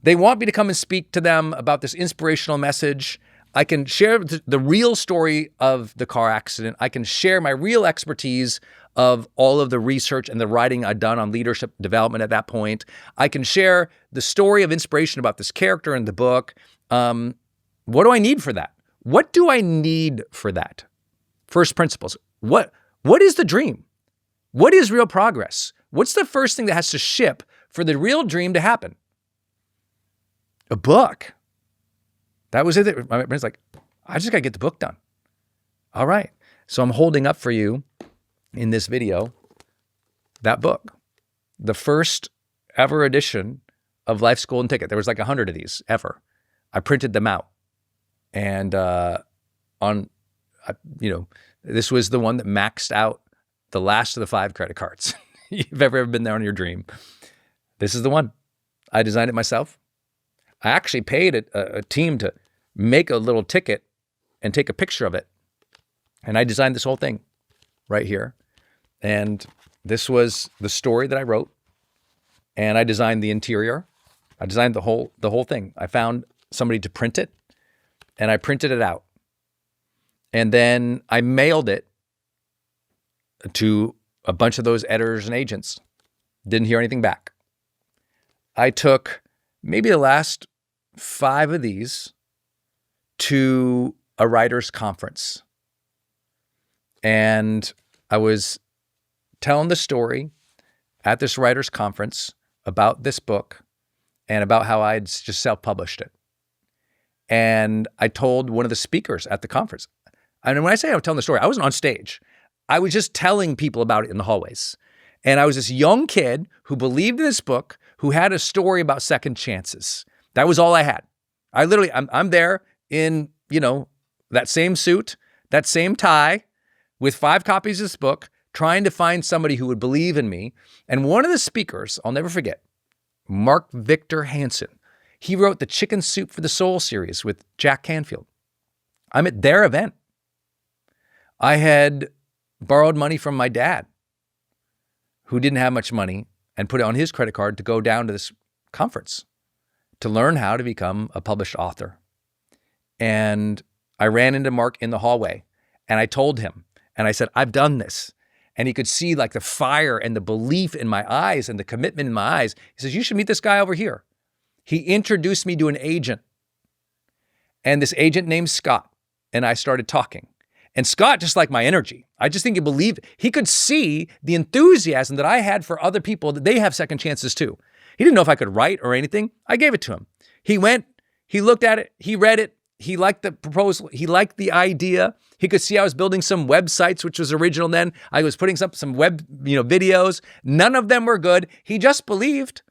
They want me to come and speak to them about this inspirational message. I can share the real story of the car accident. I can share my real expertise of all of the research and the writing I'd done on leadership development at that point. I can share the story of inspiration about this character in the book. What do I need for that? What do I need for that? First principles. What is the dream? What is real progress? What's the first thing that has to ship for the real dream to happen? A book. That was it. My brain's like, I just got to get the book done. All right. So I'm holding up for you in this video that book, the first ever edition of Life's Golden Ticket. There was like 100 of these ever. I printed them out. And this was the one that maxed out the last of the 5 credit cards. You've ever been there on your dream. This is the one. I designed it myself. I actually paid a team to make a little ticket and take a picture of it. And I designed this whole thing right here. And this was the story that I wrote. And I designed the interior. I designed the whole thing. I found somebody to print it, and I printed it out. And then I mailed it to a bunch of those editors and agents. Didn't hear anything back. I took maybe the last 5 of these to a writer's conference. And I was telling the story at this writer's conference about this book and about how I'd just self-published it. And I told one of the speakers at the conference, and when I say I was telling the story, I wasn't on stage. I was just telling people about it in the hallways. And I was this young kid who believed in this book, who had a story about second chances. That was all I had. I'm there in, that same suit, that same tie, with 5 copies of this book, trying to find somebody who would believe in me. And one of the speakers, I'll never forget, Mark Victor Hansen, he wrote the Chicken Soup for the Soul series with Jack Canfield. I'm at their event. I had borrowed money from my dad, who didn't have much money, and put it on his credit card to go down to this conference to learn how to become a published author. And I ran into Mark in the hallway and I told him, and I said, I've done this. And he could see like the fire and the belief in my eyes and the commitment in my eyes. He says, you should meet this guy over here. He introduced me to an agent, and this agent named Scott, and I started talking. And Scott just liked my energy. I just think he could see the enthusiasm that I had for other people, that they have second chances too. He didn't know if I could write or anything. I gave it to him. He went, he looked at it, he read it, he liked the proposal, he liked the idea. He could see I was building some websites, which was original then. I was putting up some web, videos. None of them were good. He just believed.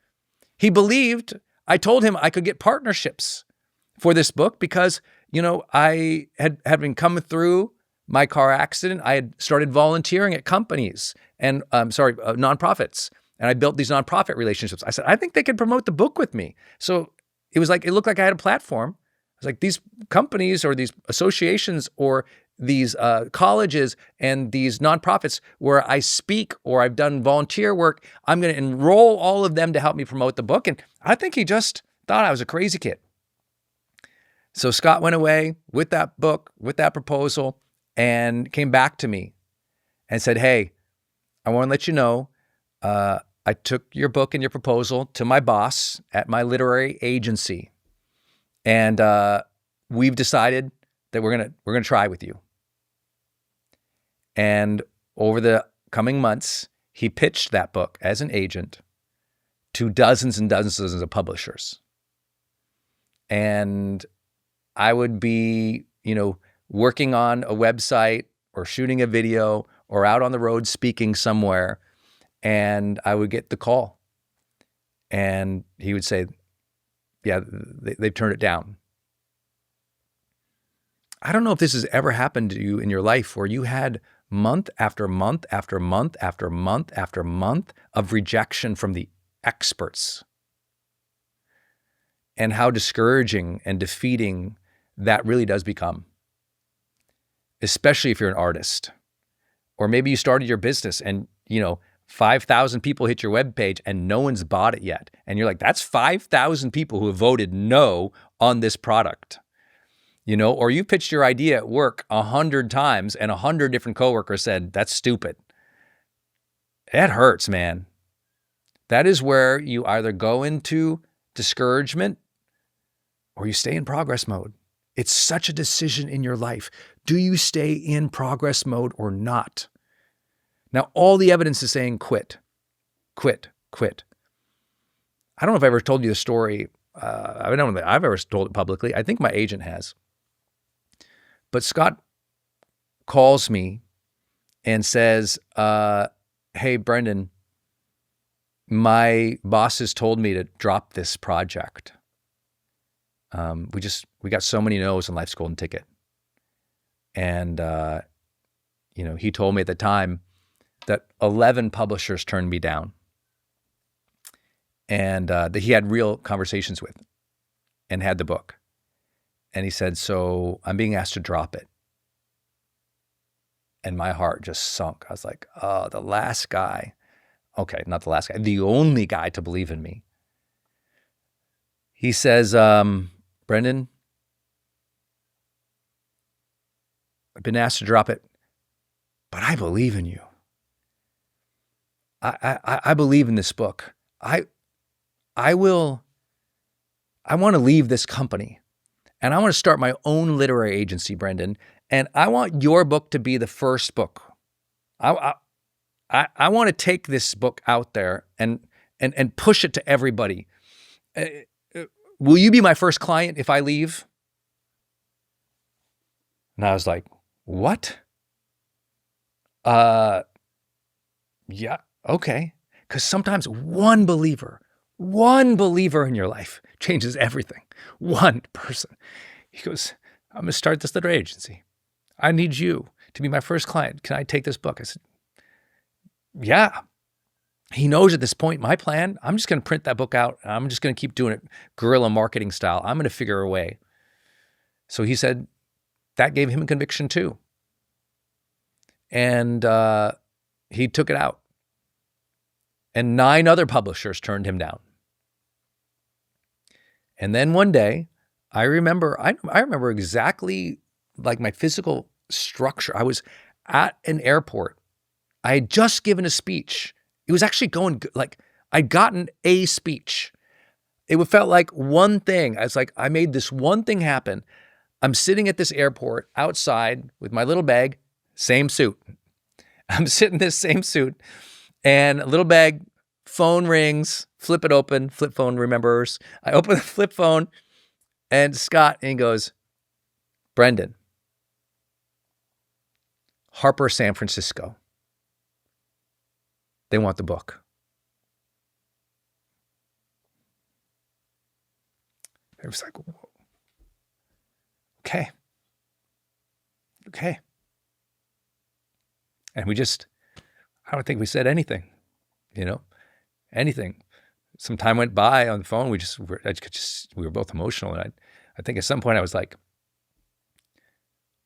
He believed. I told him I could get partnerships for this book because, I had been coming through my car accident. I had started volunteering at companies and, nonprofits. And I built these nonprofit relationships. I said, I think they could promote the book with me. So it looked like I had a platform. I was like, these companies or these associations or these colleges and these nonprofits where I speak or I've done volunteer work, I'm going to enroll all of them to help me promote the book. And I think he just thought I was a crazy kid. So Scott went away with that book, with that proposal, and came back to me and said, hey, I want to let you know, I took your book and your proposal to my boss at my literary agency. And we've decided that we're gonna try with you. And over the coming months, he pitched that book as an agent to dozens and dozens of publishers. And I would be, working on a website or shooting a video or out on the road speaking somewhere, and I would get the call. And he would say, yeah, they've turned it down. I don't know if this has ever happened to you in your life where you had month after month after month after month after month of rejection from the experts, and how discouraging and defeating that really does become, especially if you're an artist. Or maybe you started your business and, 5,000 people hit your webpage and no one's bought it yet. And you're like, that's 5,000 people who have voted no on this product. Or you pitched your idea at work 100 times and 100 different coworkers said, that's stupid. It hurts, man. That is where you either go into discouragement or you stay in progress mode. It's such a decision in your life. Do you stay in progress mode or not? Now, all the evidence is saying quit, quit, quit. I don't know if I ever told you the story. I don't know if I've ever told it publicly. I think my agent has. But Scott calls me and says, hey, Brendon, my boss has told me to drop this project. We got so many no's on Life's Golden Ticket. And, he told me at the time that 11 publishers turned me down, and that he had real conversations with and had the book. And he said, so I'm being asked to drop it. And my heart just sunk. I was like, oh, the last guy. Okay, not the last guy, the only guy to believe in me. He says, Brendon, I've been asked to drop it, but I believe in you. I believe in this book. I want to leave this company and I want to start my own literary agency, Brendon. And I want your book to be the first book. I want to take this book out there and push it to everybody. Will you be my first client if I leave? And I was like, what? Yeah, okay. Because sometimes one believer in your life changes everything. One person. He goes, I'm going to start this literary agency. I need you to be my first client. Can I take this book? I said, yeah. He knows at this point, my plan, I'm just going to print that book out. And I'm just going to keep doing it guerrilla marketing style. I'm going to figure a way. So he said that gave him a conviction too. And he took it out. And 9 other publishers turned him down. And then one day, I remember exactly like my physical structure. I was at an airport. I had just given a speech. It was actually going good. Like I'd gotten a speech. It felt like one thing. I was like, I made this one thing happen. I'm sitting at this airport outside with my little bag, same suit. I'm sitting in this same suit and a little bag, phone rings, flip it open, flip phone remembers. I open the flip phone and Scott, and he goes, Brendon, Harper San Francisco. They want the book. It was like, whoa. Okay. And I don't think we said anything, anything. Some time went by on the phone. We were both emotional. And I think at some point I was like,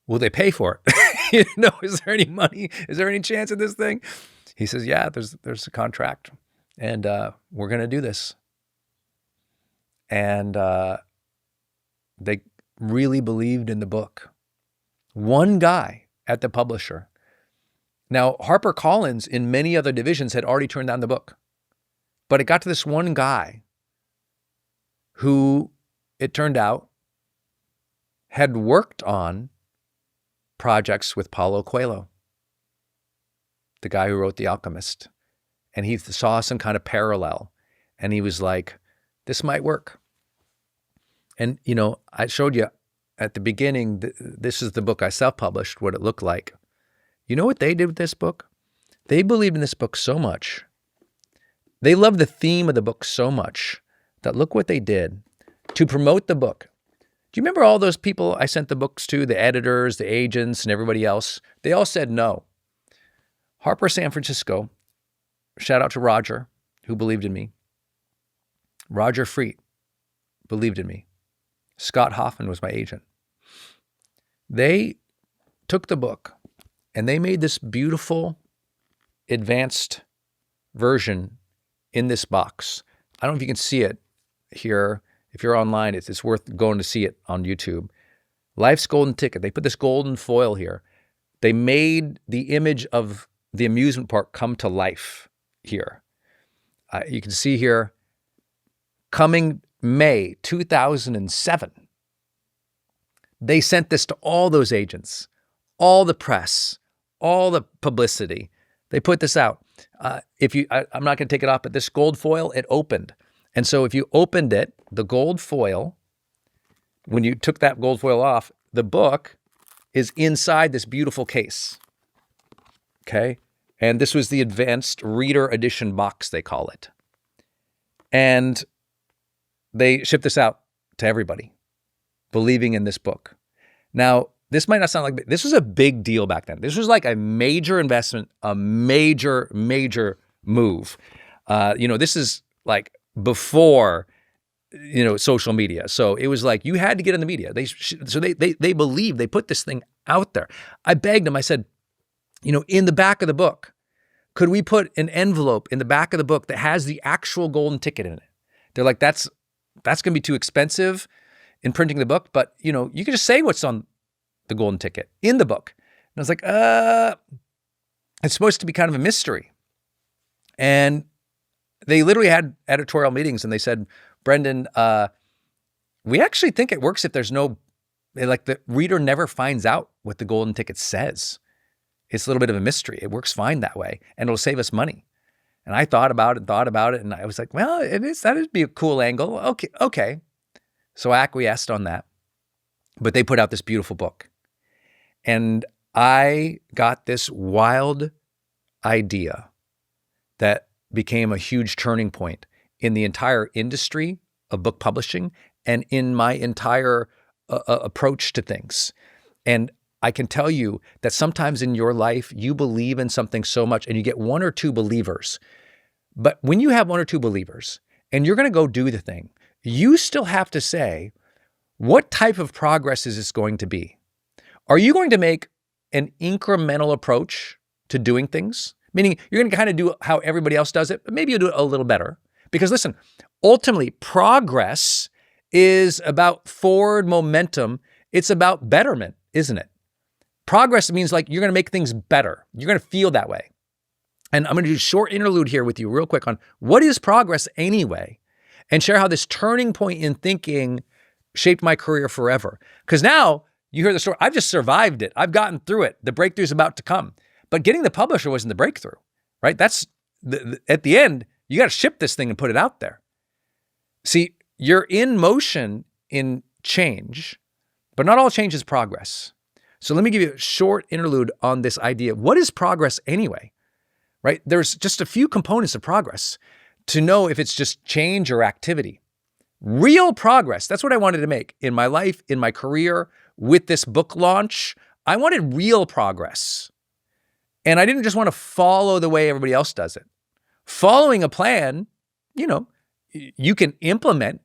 will they pay for it? Is there any money? Is there any chance of this thing? He says, yeah, there's a contract and we're going to do this. And they really believed in the book. One guy at the publisher. Now, HarperCollins in many other divisions had already turned down the book. But it got to this one guy who, it turned out, had worked on projects with Paulo Coelho, the guy who wrote The Alchemist. And he saw some kind of parallel. And he was like, this might work. And, I showed you at the beginning, this is the book I self-published, what it looked like. You know what they did with this book? They believed in this book so much. They loved the theme of the book so much that look what they did to promote the book. Do you remember all those people I sent the books to, the editors, the agents, and everybody else? They all said no. Harper San Francisco, shout out to Roger, who believed in me. Roger Freet believed in me. Scott Hoffman was my agent. They took the book and they made this beautiful, advanced version in this box. I don't know if you can see it here. If you're online, it's worth going to see it on YouTube. Life's Golden Ticket. They put this golden foil here. They made the image of the amusement park come to life here. You can see here, coming May 2007, they sent this to all those agents, all the press, all the publicity. They put this out. I'm not going to take it off, but this gold foil, it opened. And so if you opened it, the gold foil, when you took that gold foil off, the book is inside this beautiful case. Okay? And this was the advanced reader edition box, they call it. And they shipped this out to everybody, believing in this book. Now, this might not sound like, this was a big deal back then. This was like a major investment, a major move. This is like before, social media. So it was like, you had to get in the media. They believed, they put this thing out there. I begged them, I said, in the back of the book, could we put an envelope in the back of the book that has the actual golden ticket in it? They're like, that's going to be too expensive in printing the book, but you can just say what's on the golden ticket in the book. And I was like, it's supposed to be kind of a mystery. And they literally had editorial meetings and they said, Brendon, we actually think it works if there's no, like the reader never finds out what the golden ticket says. It's a little bit of a mystery. It works fine that way and it'll save us money. And I thought about it and I was like, well, that'd be a cool angle. Okay. So I acquiesced on that. But they put out this beautiful book. And I got this wild idea that became a huge turning point in the entire industry of book publishing and in my entire approach to things. And I can tell you that sometimes in your life, you believe in something so much and you get one or two believers. But when you have one or two believers and you're going to go do the thing, you still have to say, what type of progress is this going to be? Are you going to make an incremental approach to doing things? Meaning you're going to kind of do how everybody else does it, but maybe you'll do it a little better. Because listen, ultimately progress is about forward momentum. It's about betterment, isn't it? Progress means like you're going to make things better. You're going to feel that way. And I'm going to do a short interlude here with you real quick on what is progress anyway, and share how this turning point in thinking shaped my career forever. Because now you hear the story. I've just survived it. I've gotten through it. The breakthrough's about to come. But getting the publisher wasn't the breakthrough, right? That's at the end, you got to ship this thing and put it out there. See, you're in motion in change, but not all change is progress. So let me give you a short interlude on this idea. What is progress anyway, right? There's just a few components of progress to know if it's just change or activity. Real progress, that's what I wanted to make in my life, in my career, with this book launch. I wanted real progress. And I didn't just want to follow the way everybody else does it. Following a plan, you can implement.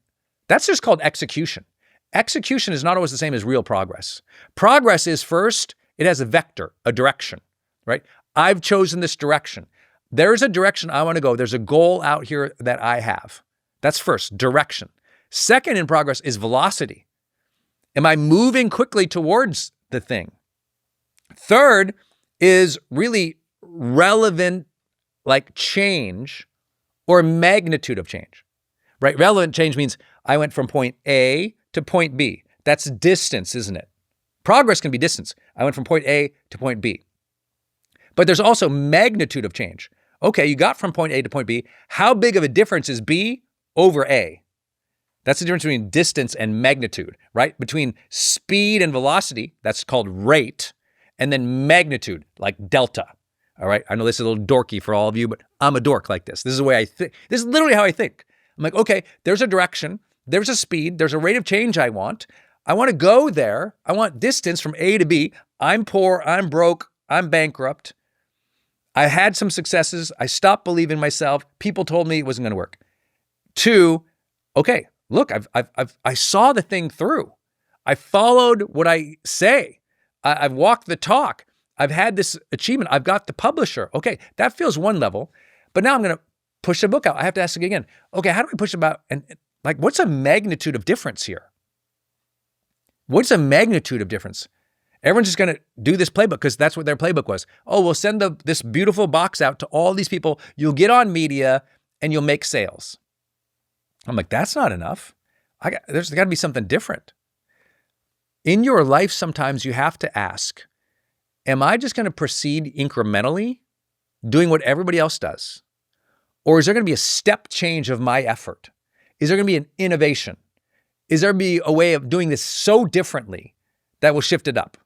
That's just called execution. Execution is not always the same as real progress. Progress is first, it has a vector, a direction, right? I've chosen this direction. There's a direction I want to go. There's a goal out here that I have. That's first, direction. Second in progress is velocity. Am I moving quickly towards the thing? Third is really relevant, like change or magnitude of change, right? Relevant change means I went from point A to point B. That's distance, isn't it? Progress can be distance. I went from point A to point B. But there's also magnitude of change. Okay, you got from point A to point B. How big of a difference is B over A? That's the difference between distance and magnitude, right? Between speed and velocity, that's called rate, and then magnitude, like delta. All right, I know this is a little dorky for all of you, but I'm a dork like this. This is the way I think. This is literally how I think. I'm like, okay, there's a direction, there's a speed, there's a rate of change I want. I want to go there. I want distance from A to B. I'm poor, I'm broke, I'm bankrupt. I had some successes. I stopped believing myself. People told me it wasn't going to work. 2, okay, look, I saw the thing through. I followed what I say. I've walked the talk. I've had this achievement. I've got the publisher. Okay, that feels one level. But now I'm going to push the book out. I have to ask again, okay, how do I push it out? And like, what's a magnitude of difference here? What's a magnitude of difference? Everyone's just going to do this playbook because that's what their playbook was. Oh, we'll send this beautiful box out to all these people. You'll get on media and you'll make sales. I'm like, that's not enough. There's got to be something different. In your life, sometimes you have to ask, am I just going to proceed incrementally, doing what everybody else does? Or is there going to be a step change of my effort? Is there going to be an innovation? Is there going to be a way of doing this so differently that will shift it up?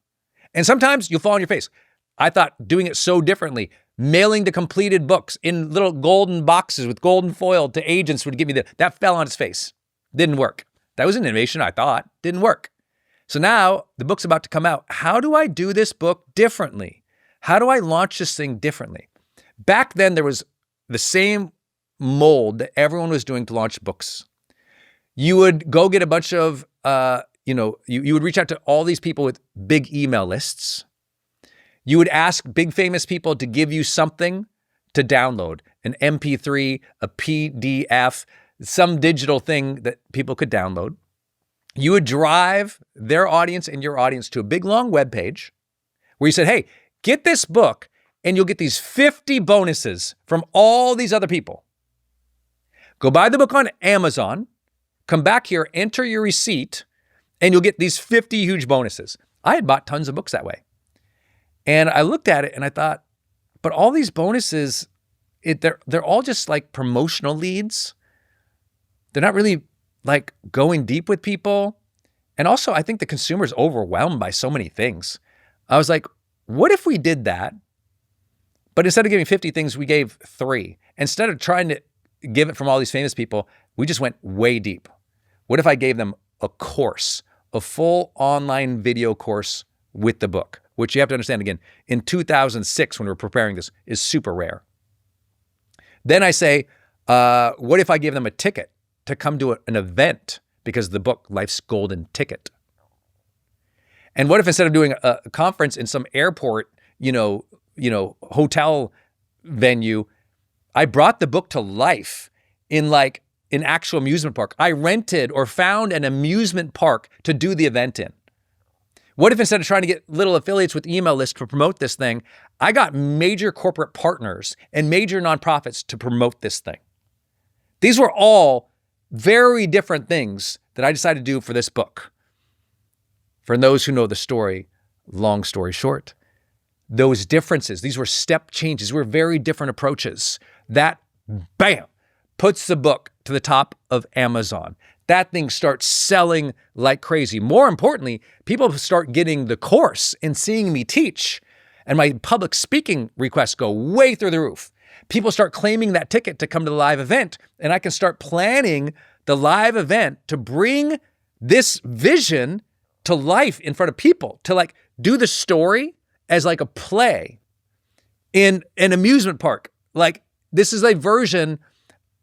And sometimes you'll fall on your face. I thought doing it so differently, mailing the completed books in little golden boxes with golden foil to agents would give me that fell on its face. Didn't work. That was an innovation, I thought. Didn't work. So now the book's about to come out. How do I do this book differently? How do I launch this thing differently? Back then, there was the same mold that everyone was doing to launch books. You would go get a bunch of, you would reach out to all these people with big email lists. You would ask big famous people to give you something to download, an MP3, a PDF, some digital thing that people could download. You would drive their audience and your audience to a big long web page where you said, hey, get this book and you'll get these 50 bonuses from all these other people. Go buy the book on Amazon, come back here, enter your receipt, and you'll get these 50 huge bonuses. I had bought tons of books that way. And I looked at it and I thought, but all these bonuses, they're all just like promotional leads. They're not really like going deep with people. And also, I think the consumer is overwhelmed by so many things. I was like, what if we did that? But instead of giving 50 things, we gave 3. Instead of trying to give it from all these famous people, we just went way deep. What if I gave them a course, a full online video course with the book, which you have to understand again, in 2006, when we were preparing this, is super rare. Then I say, what if I gave them a ticket to come to an event because of the book, Life's Golden Ticket? And what if instead of doing a conference in some airport, hotel venue, I brought the book to life in like an actual amusement park. I rented or found an amusement park to do the event in. What if instead of trying to get little affiliates with email lists to promote this thing, I got major corporate partners and major nonprofits to promote this thing? These were all very different things that I decided to do for this book. For those who know the story, long story short, those differences, these were step changes, were very different approaches. That, bam, puts the book to the top of Amazon. That thing starts selling like crazy. More importantly, people start getting the course and seeing me teach, and my public speaking requests go way through the roof. People start claiming that ticket to come to the live event, and I can start planning the live event to bring this vision to life in front of people, to like do the story as like a play in an amusement park. Like this is a version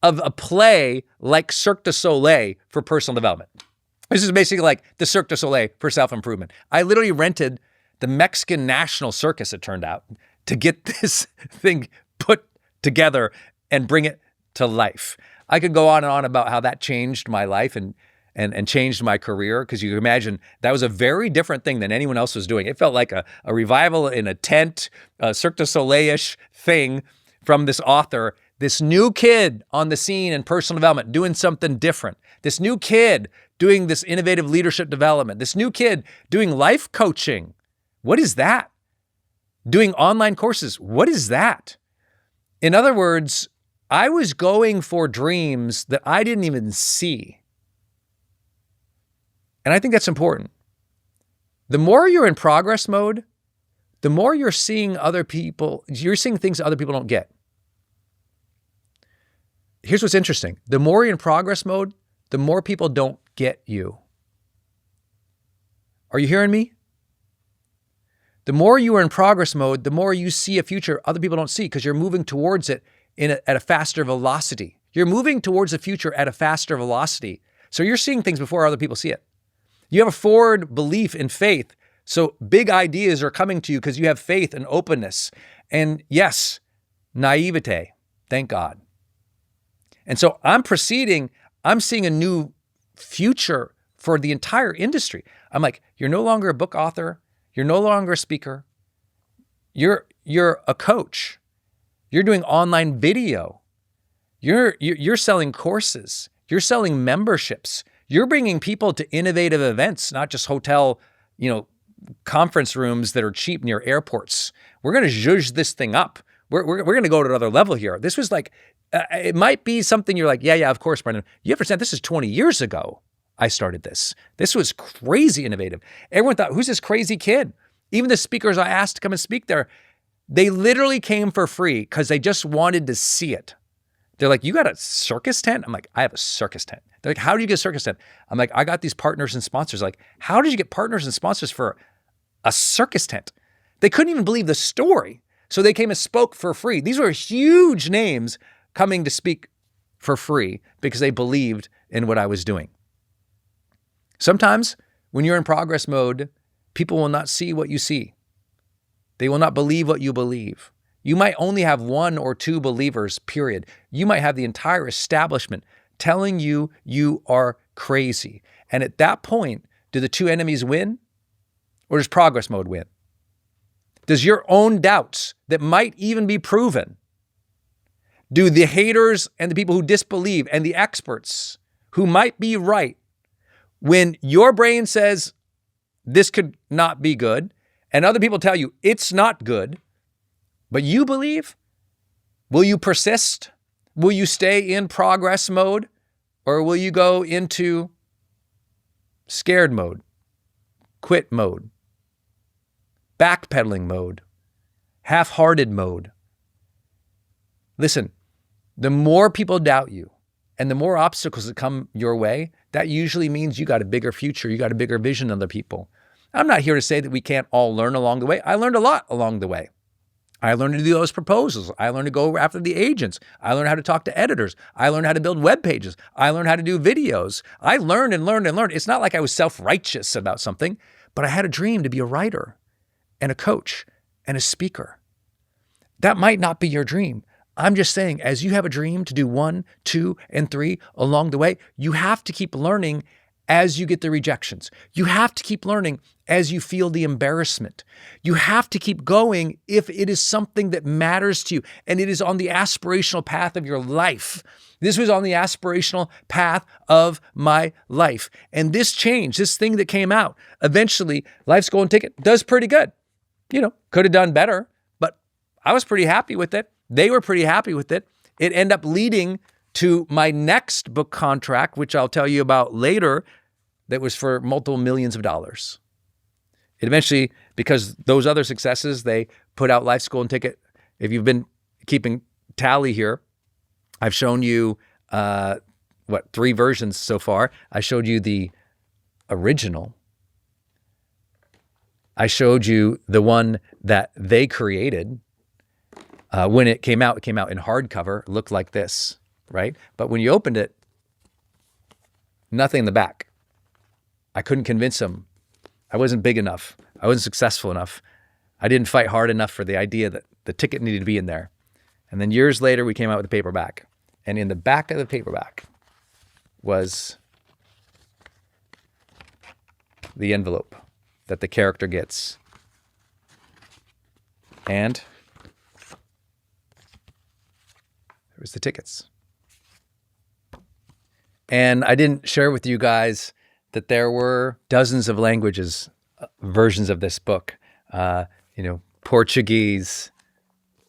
of a play like Cirque du Soleil for personal development. This is basically like the Cirque du Soleil for self-improvement. I literally rented the Mexican National Circus, it turned out, to get this thing put together and bring it to life. I could go on and on about how that changed my life and changed my career, because you can imagine that was a very different thing than anyone else was doing. It felt like a revival in a tent, a Cirque du Soleil-ish thing from this author, this new kid on the scene in personal development, doing something different. This new kid doing this innovative leadership development. This new kid doing life coaching. What is that? Doing online courses. What is that? In other words, I was going for dreams that I didn't even see. And I think that's important. The more you're in progress mode, the more you're seeing you're seeing things that other people don't get. Here's what's interesting. The more you're in progress mode, the more people don't get you. Are you hearing me? The more you are in progress mode, the more you see a future other people don't see, because you're moving towards it at a faster velocity. You're moving towards the future at a faster velocity. So you're seeing things before other people see it. You have a forward belief in faith. So big ideas are coming to you because you have faith and openness. And yes, naivete, thank God. And so I'm seeing a new future for the entire industry. I'm like, you're no longer a book author. You're no longer a speaker. You're a coach. You're doing online video. You're selling courses. You're selling memberships. You're bringing people to innovative events, not just hotel, conference rooms that are cheap near airports. We're going to zhuzh this thing up. We're going to go to another level here. This was like, it might be something you're like, yeah, of course, Brendon. You understand, this is 20 years ago I started this. This was crazy innovative. Everyone thought, who's this crazy kid? Even the speakers I asked to come and speak there, they literally came for free because they just wanted to see it. They're like, you got a circus tent? I'm like, I have a circus tent. They're like, how did you get a circus tent? I'm like, I got these partners and sponsors. Like, how did you get partners and sponsors for a circus tent? They couldn't even believe the story. So they came and spoke for free. These were huge names coming to speak for free because they believed in what I was doing. Sometimes when you're in progress mode, people will not see what you see. They will not believe what you believe. You might only have one or two believers, period. You might have the entire establishment telling you you are crazy. And at that point, do the two enemies win? Or does progress mode win? Does your own doubts that might even be proven, do the haters and the people who disbelieve and the experts who might be right, when your brain says this could not be good and other people tell you it's not good, but you believe, will you persist? Will you stay in progress mode, or will you go into scared mode, quit mode, backpedaling mode, half-hearted mode? Listen, the more people doubt you and the more obstacles that come your way, that usually means you got a bigger future, you got a bigger vision than other people. I'm not here to say that we can't all learn along the way. I learned a lot along the way. I learned to do those proposals. I learned to go after the agents. I learned how to talk to editors. I learned how to build web pages. I learned how to do videos. I learned and learned and learned. It's not like I was self-righteous about something, but I had a dream to be a writer and a coach and a speaker. That might not be your dream. I'm just saying, as you have a dream to do 1, 2, and 3 along the way, you have to keep learning as you get the rejections. You have to keep learning as you feel the embarrassment. You have to keep going if it is something that matters to you and it is on the aspirational path of your life. This was on the aspirational path of my life. And this change, this thing that came out, eventually, Life's Golden Ticket does pretty good. Could have done better, but I was pretty happy with it. They were pretty happy with it. It ended up leading to my next book contract, which I'll tell you about later, that was for multiple millions of dollars. It eventually, because those other successes, they put out Life's Golden Ticket. If you've been keeping tally here, I've shown you, 3 versions so far. I showed you the original. I showed you the one that they created. When it came out in hardcover. It looked like this, right? But when you opened it, nothing in the back. I couldn't convince them. I wasn't big enough. I wasn't successful enough. I didn't fight hard enough for the idea that the ticket needed to be in there. And then years later, we came out with the paperback. And in the back of the paperback was the envelope that the character gets. And there was the tickets. And I didn't share with you guys that there were dozens of languages, versions of this book. Portuguese,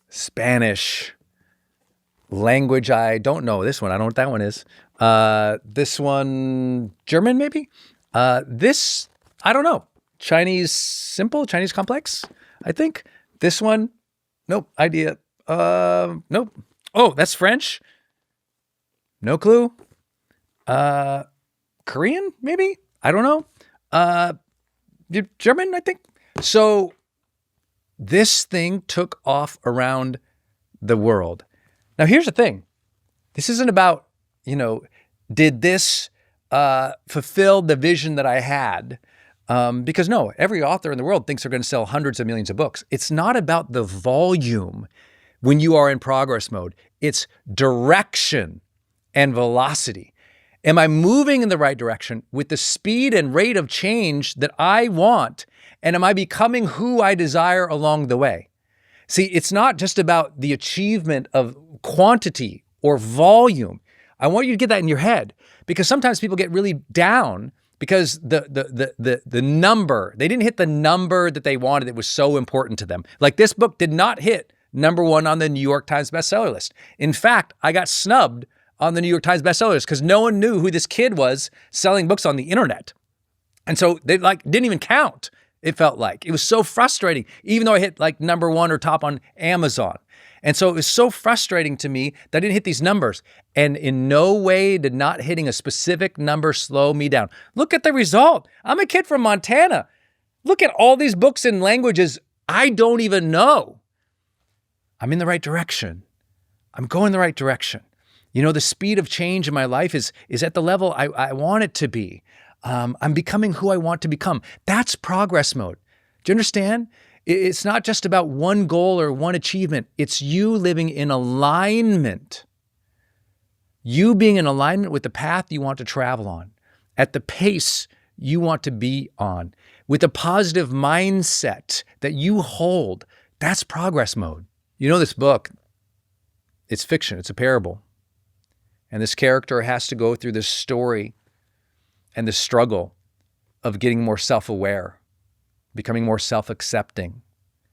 Spanish, language I don't know. This one, I don't know what that one is. This one, German maybe? This, I don't know. Chinese simple, Chinese complex, I think. This one, nope, idea. Nope. Oh, that's French. No clue. Korean, maybe? I don't know. German, I think. So this thing took off around the world. Now, here's the thing. This isn't about, did this fulfill the vision that I had? Because no, every author in the world thinks they're going to sell hundreds of millions of books. It's not about the volume when you are in progress mode. It's direction and velocity. Am I moving in the right direction with the speed and rate of change that I want? And am I becoming who I desire along the way? See, it's not just about the achievement of quantity or volume. I want you to get that in your head, because sometimes people get really down because the number, they didn't hit the number that they wanted that was so important to them. Like, this book did not hit #1 on the New York Times bestseller list. In fact, I got snubbed on the New York Times bestseller list because no one knew who this kid was selling books on the internet. And so they didn't even count. It felt like it was so frustrating, even though I hit #1 or top on Amazon. And so it was so frustrating to me that I didn't hit these numbers. And in no way did not hitting a specific number slow me down. Look at the result. I'm a kid from Montana. Look at all these books in languages I don't even know. I'm in the right direction. I'm going the right direction. The speed of change in my life is at the level I want it to be. I'm becoming who I want to become. That's progress mode. Do you understand? It's not just about one goal or one achievement. It's you living in alignment. You being in alignment with the path you want to travel on, at the pace you want to be on, with a positive mindset that you hold. That's progress mode. This book, it's fiction. It's a parable. And this character has to go through this story and the struggle of getting more self-aware, becoming more self-accepting,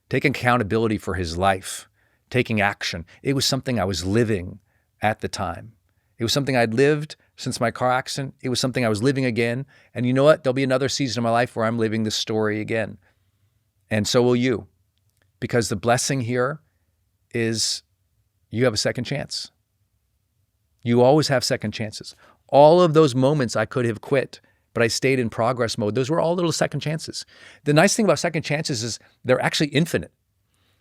taking accountability for his life, taking action. It was something I was living at the time. It was something I'd lived since my car accident. It was something I was living again. And you know what? There'll be another season of my life where I'm living this story again. And so will you. Because the blessing here is you have a second chance. You always have second chances. All of those moments I could have quit, but I stayed in progress mode. Those were all little second chances. The nice thing about second chances is they're actually infinite,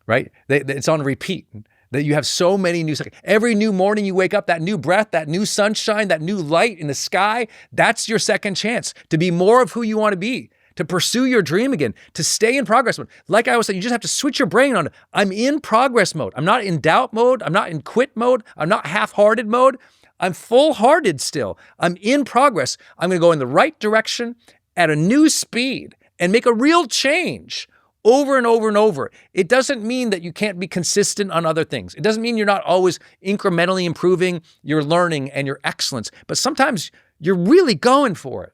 right? It's on repeat. That you have so many new seconds. Every new morning you wake up, that new breath, that new sunshine, that new light in the sky, that's your second chance to be more of who you want to be, to pursue your dream again, to stay in progress mode. Like I was saying, you just have to switch your brain on. I'm in progress mode. I'm not in doubt mode. I'm not in quit mode. I'm not half-hearted mode. I'm full-hearted still. I'm in progress. I'm going to go in the right direction at a new speed and make a real change over and over and over. It doesn't mean that you can't be consistent on other things. It doesn't mean you're not always incrementally improving your learning and your excellence, but sometimes you're really going for it.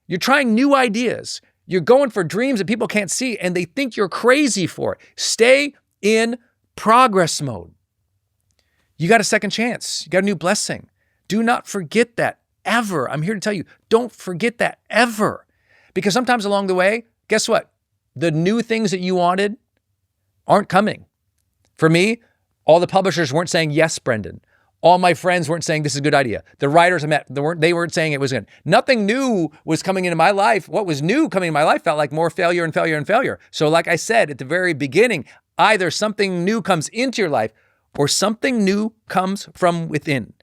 You're trying new ideas. You're going for dreams that people can't see and they think you're crazy for it. Stay in progress mode. You got a second chance. You got a new blessing. Do not forget that ever. I'm here to tell you, don't forget that ever. Because sometimes along the way, guess what? The new things that you wanted aren't coming. For me, all the publishers weren't saying, yes, Brendon. All my friends weren't saying this is a good idea. The writers I met, they weren't saying it was good. Nothing new was coming into my life. What was new coming into my life felt like more failure and failure and failure. So like I said at the very beginning, either something new comes into your life or something new comes from within.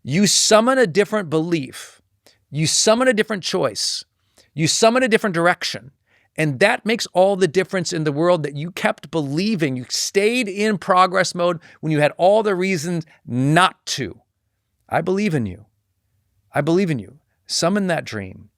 You summon a different belief. You summon a different choice. You summon a different direction. And that makes all the difference in the world, that you kept believing. You stayed in progress mode when you had all the reasons not to. I believe in you. I believe in you. Summon that dream.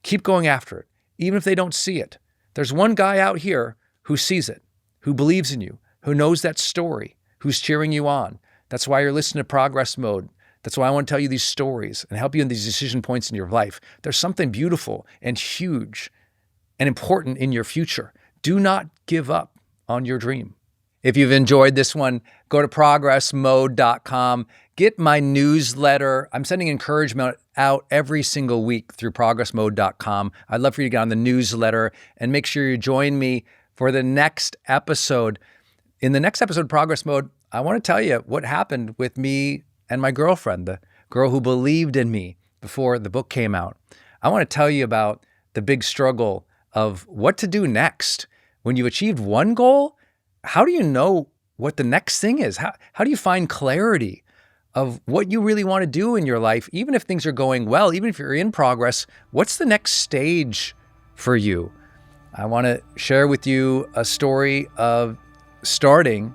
Keep going after it, even if they don't see it. There's one guy out here who sees it, who believes in you, who knows that story, who's cheering you on. That's why you're listening to Progress Mode. That's why I want to tell you these stories and help you in these decision points in your life. There's something beautiful and huge and important in your future. Do not give up on your dream. If you've enjoyed this one, go to progressmode.com. Get my newsletter. I'm sending encouragement out every single week through progressmode.com. I'd love for you to get on the newsletter and make sure you join me for the next episode. In the next episode of Progress Mode, I want to tell you what happened with me and my girlfriend, the girl who believed in me before the book came out. I want to tell you about the big struggle of what to do next. When you've achieved one goal, how do you know what the next thing is? How do you find clarity of what you really want to do in your life? Even if things are going well, even if you're in progress, what's the next stage for you? I want to share with you a story of starting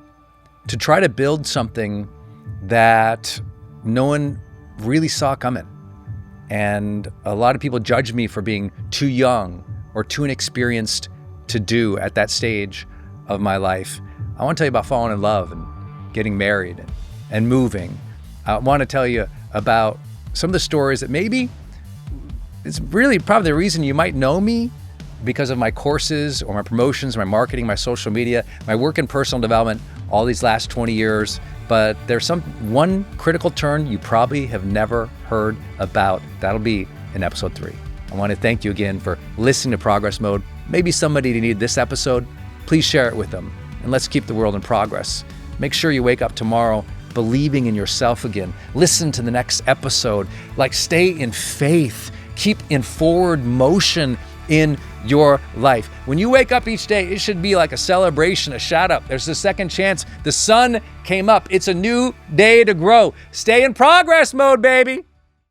to try to build something that no one really saw coming. And a lot of people judge me for being too young or too inexperienced to do at that stage of my life. I want to tell you about falling in love and getting married and moving. I want to tell you about some of the stories that maybe it's really probably the reason you might know me, because of my courses or my promotions, my marketing, my social media, my work in personal development all these last 20 years. But there's one critical turn you probably have never heard about. That'll be in episode 3. I want to thank you again for listening to Progress Mode. Maybe somebody needed this episode. Please share it with them, and let's keep the world in progress. Make sure you wake up tomorrow believing in yourself again. Listen to the next episode. Stay in faith. Keep in forward motion in your life. When you wake up each day, it should be like a celebration, a shout out. There's a second chance. The sun came up. It's a new day to grow. Stay in progress mode, baby.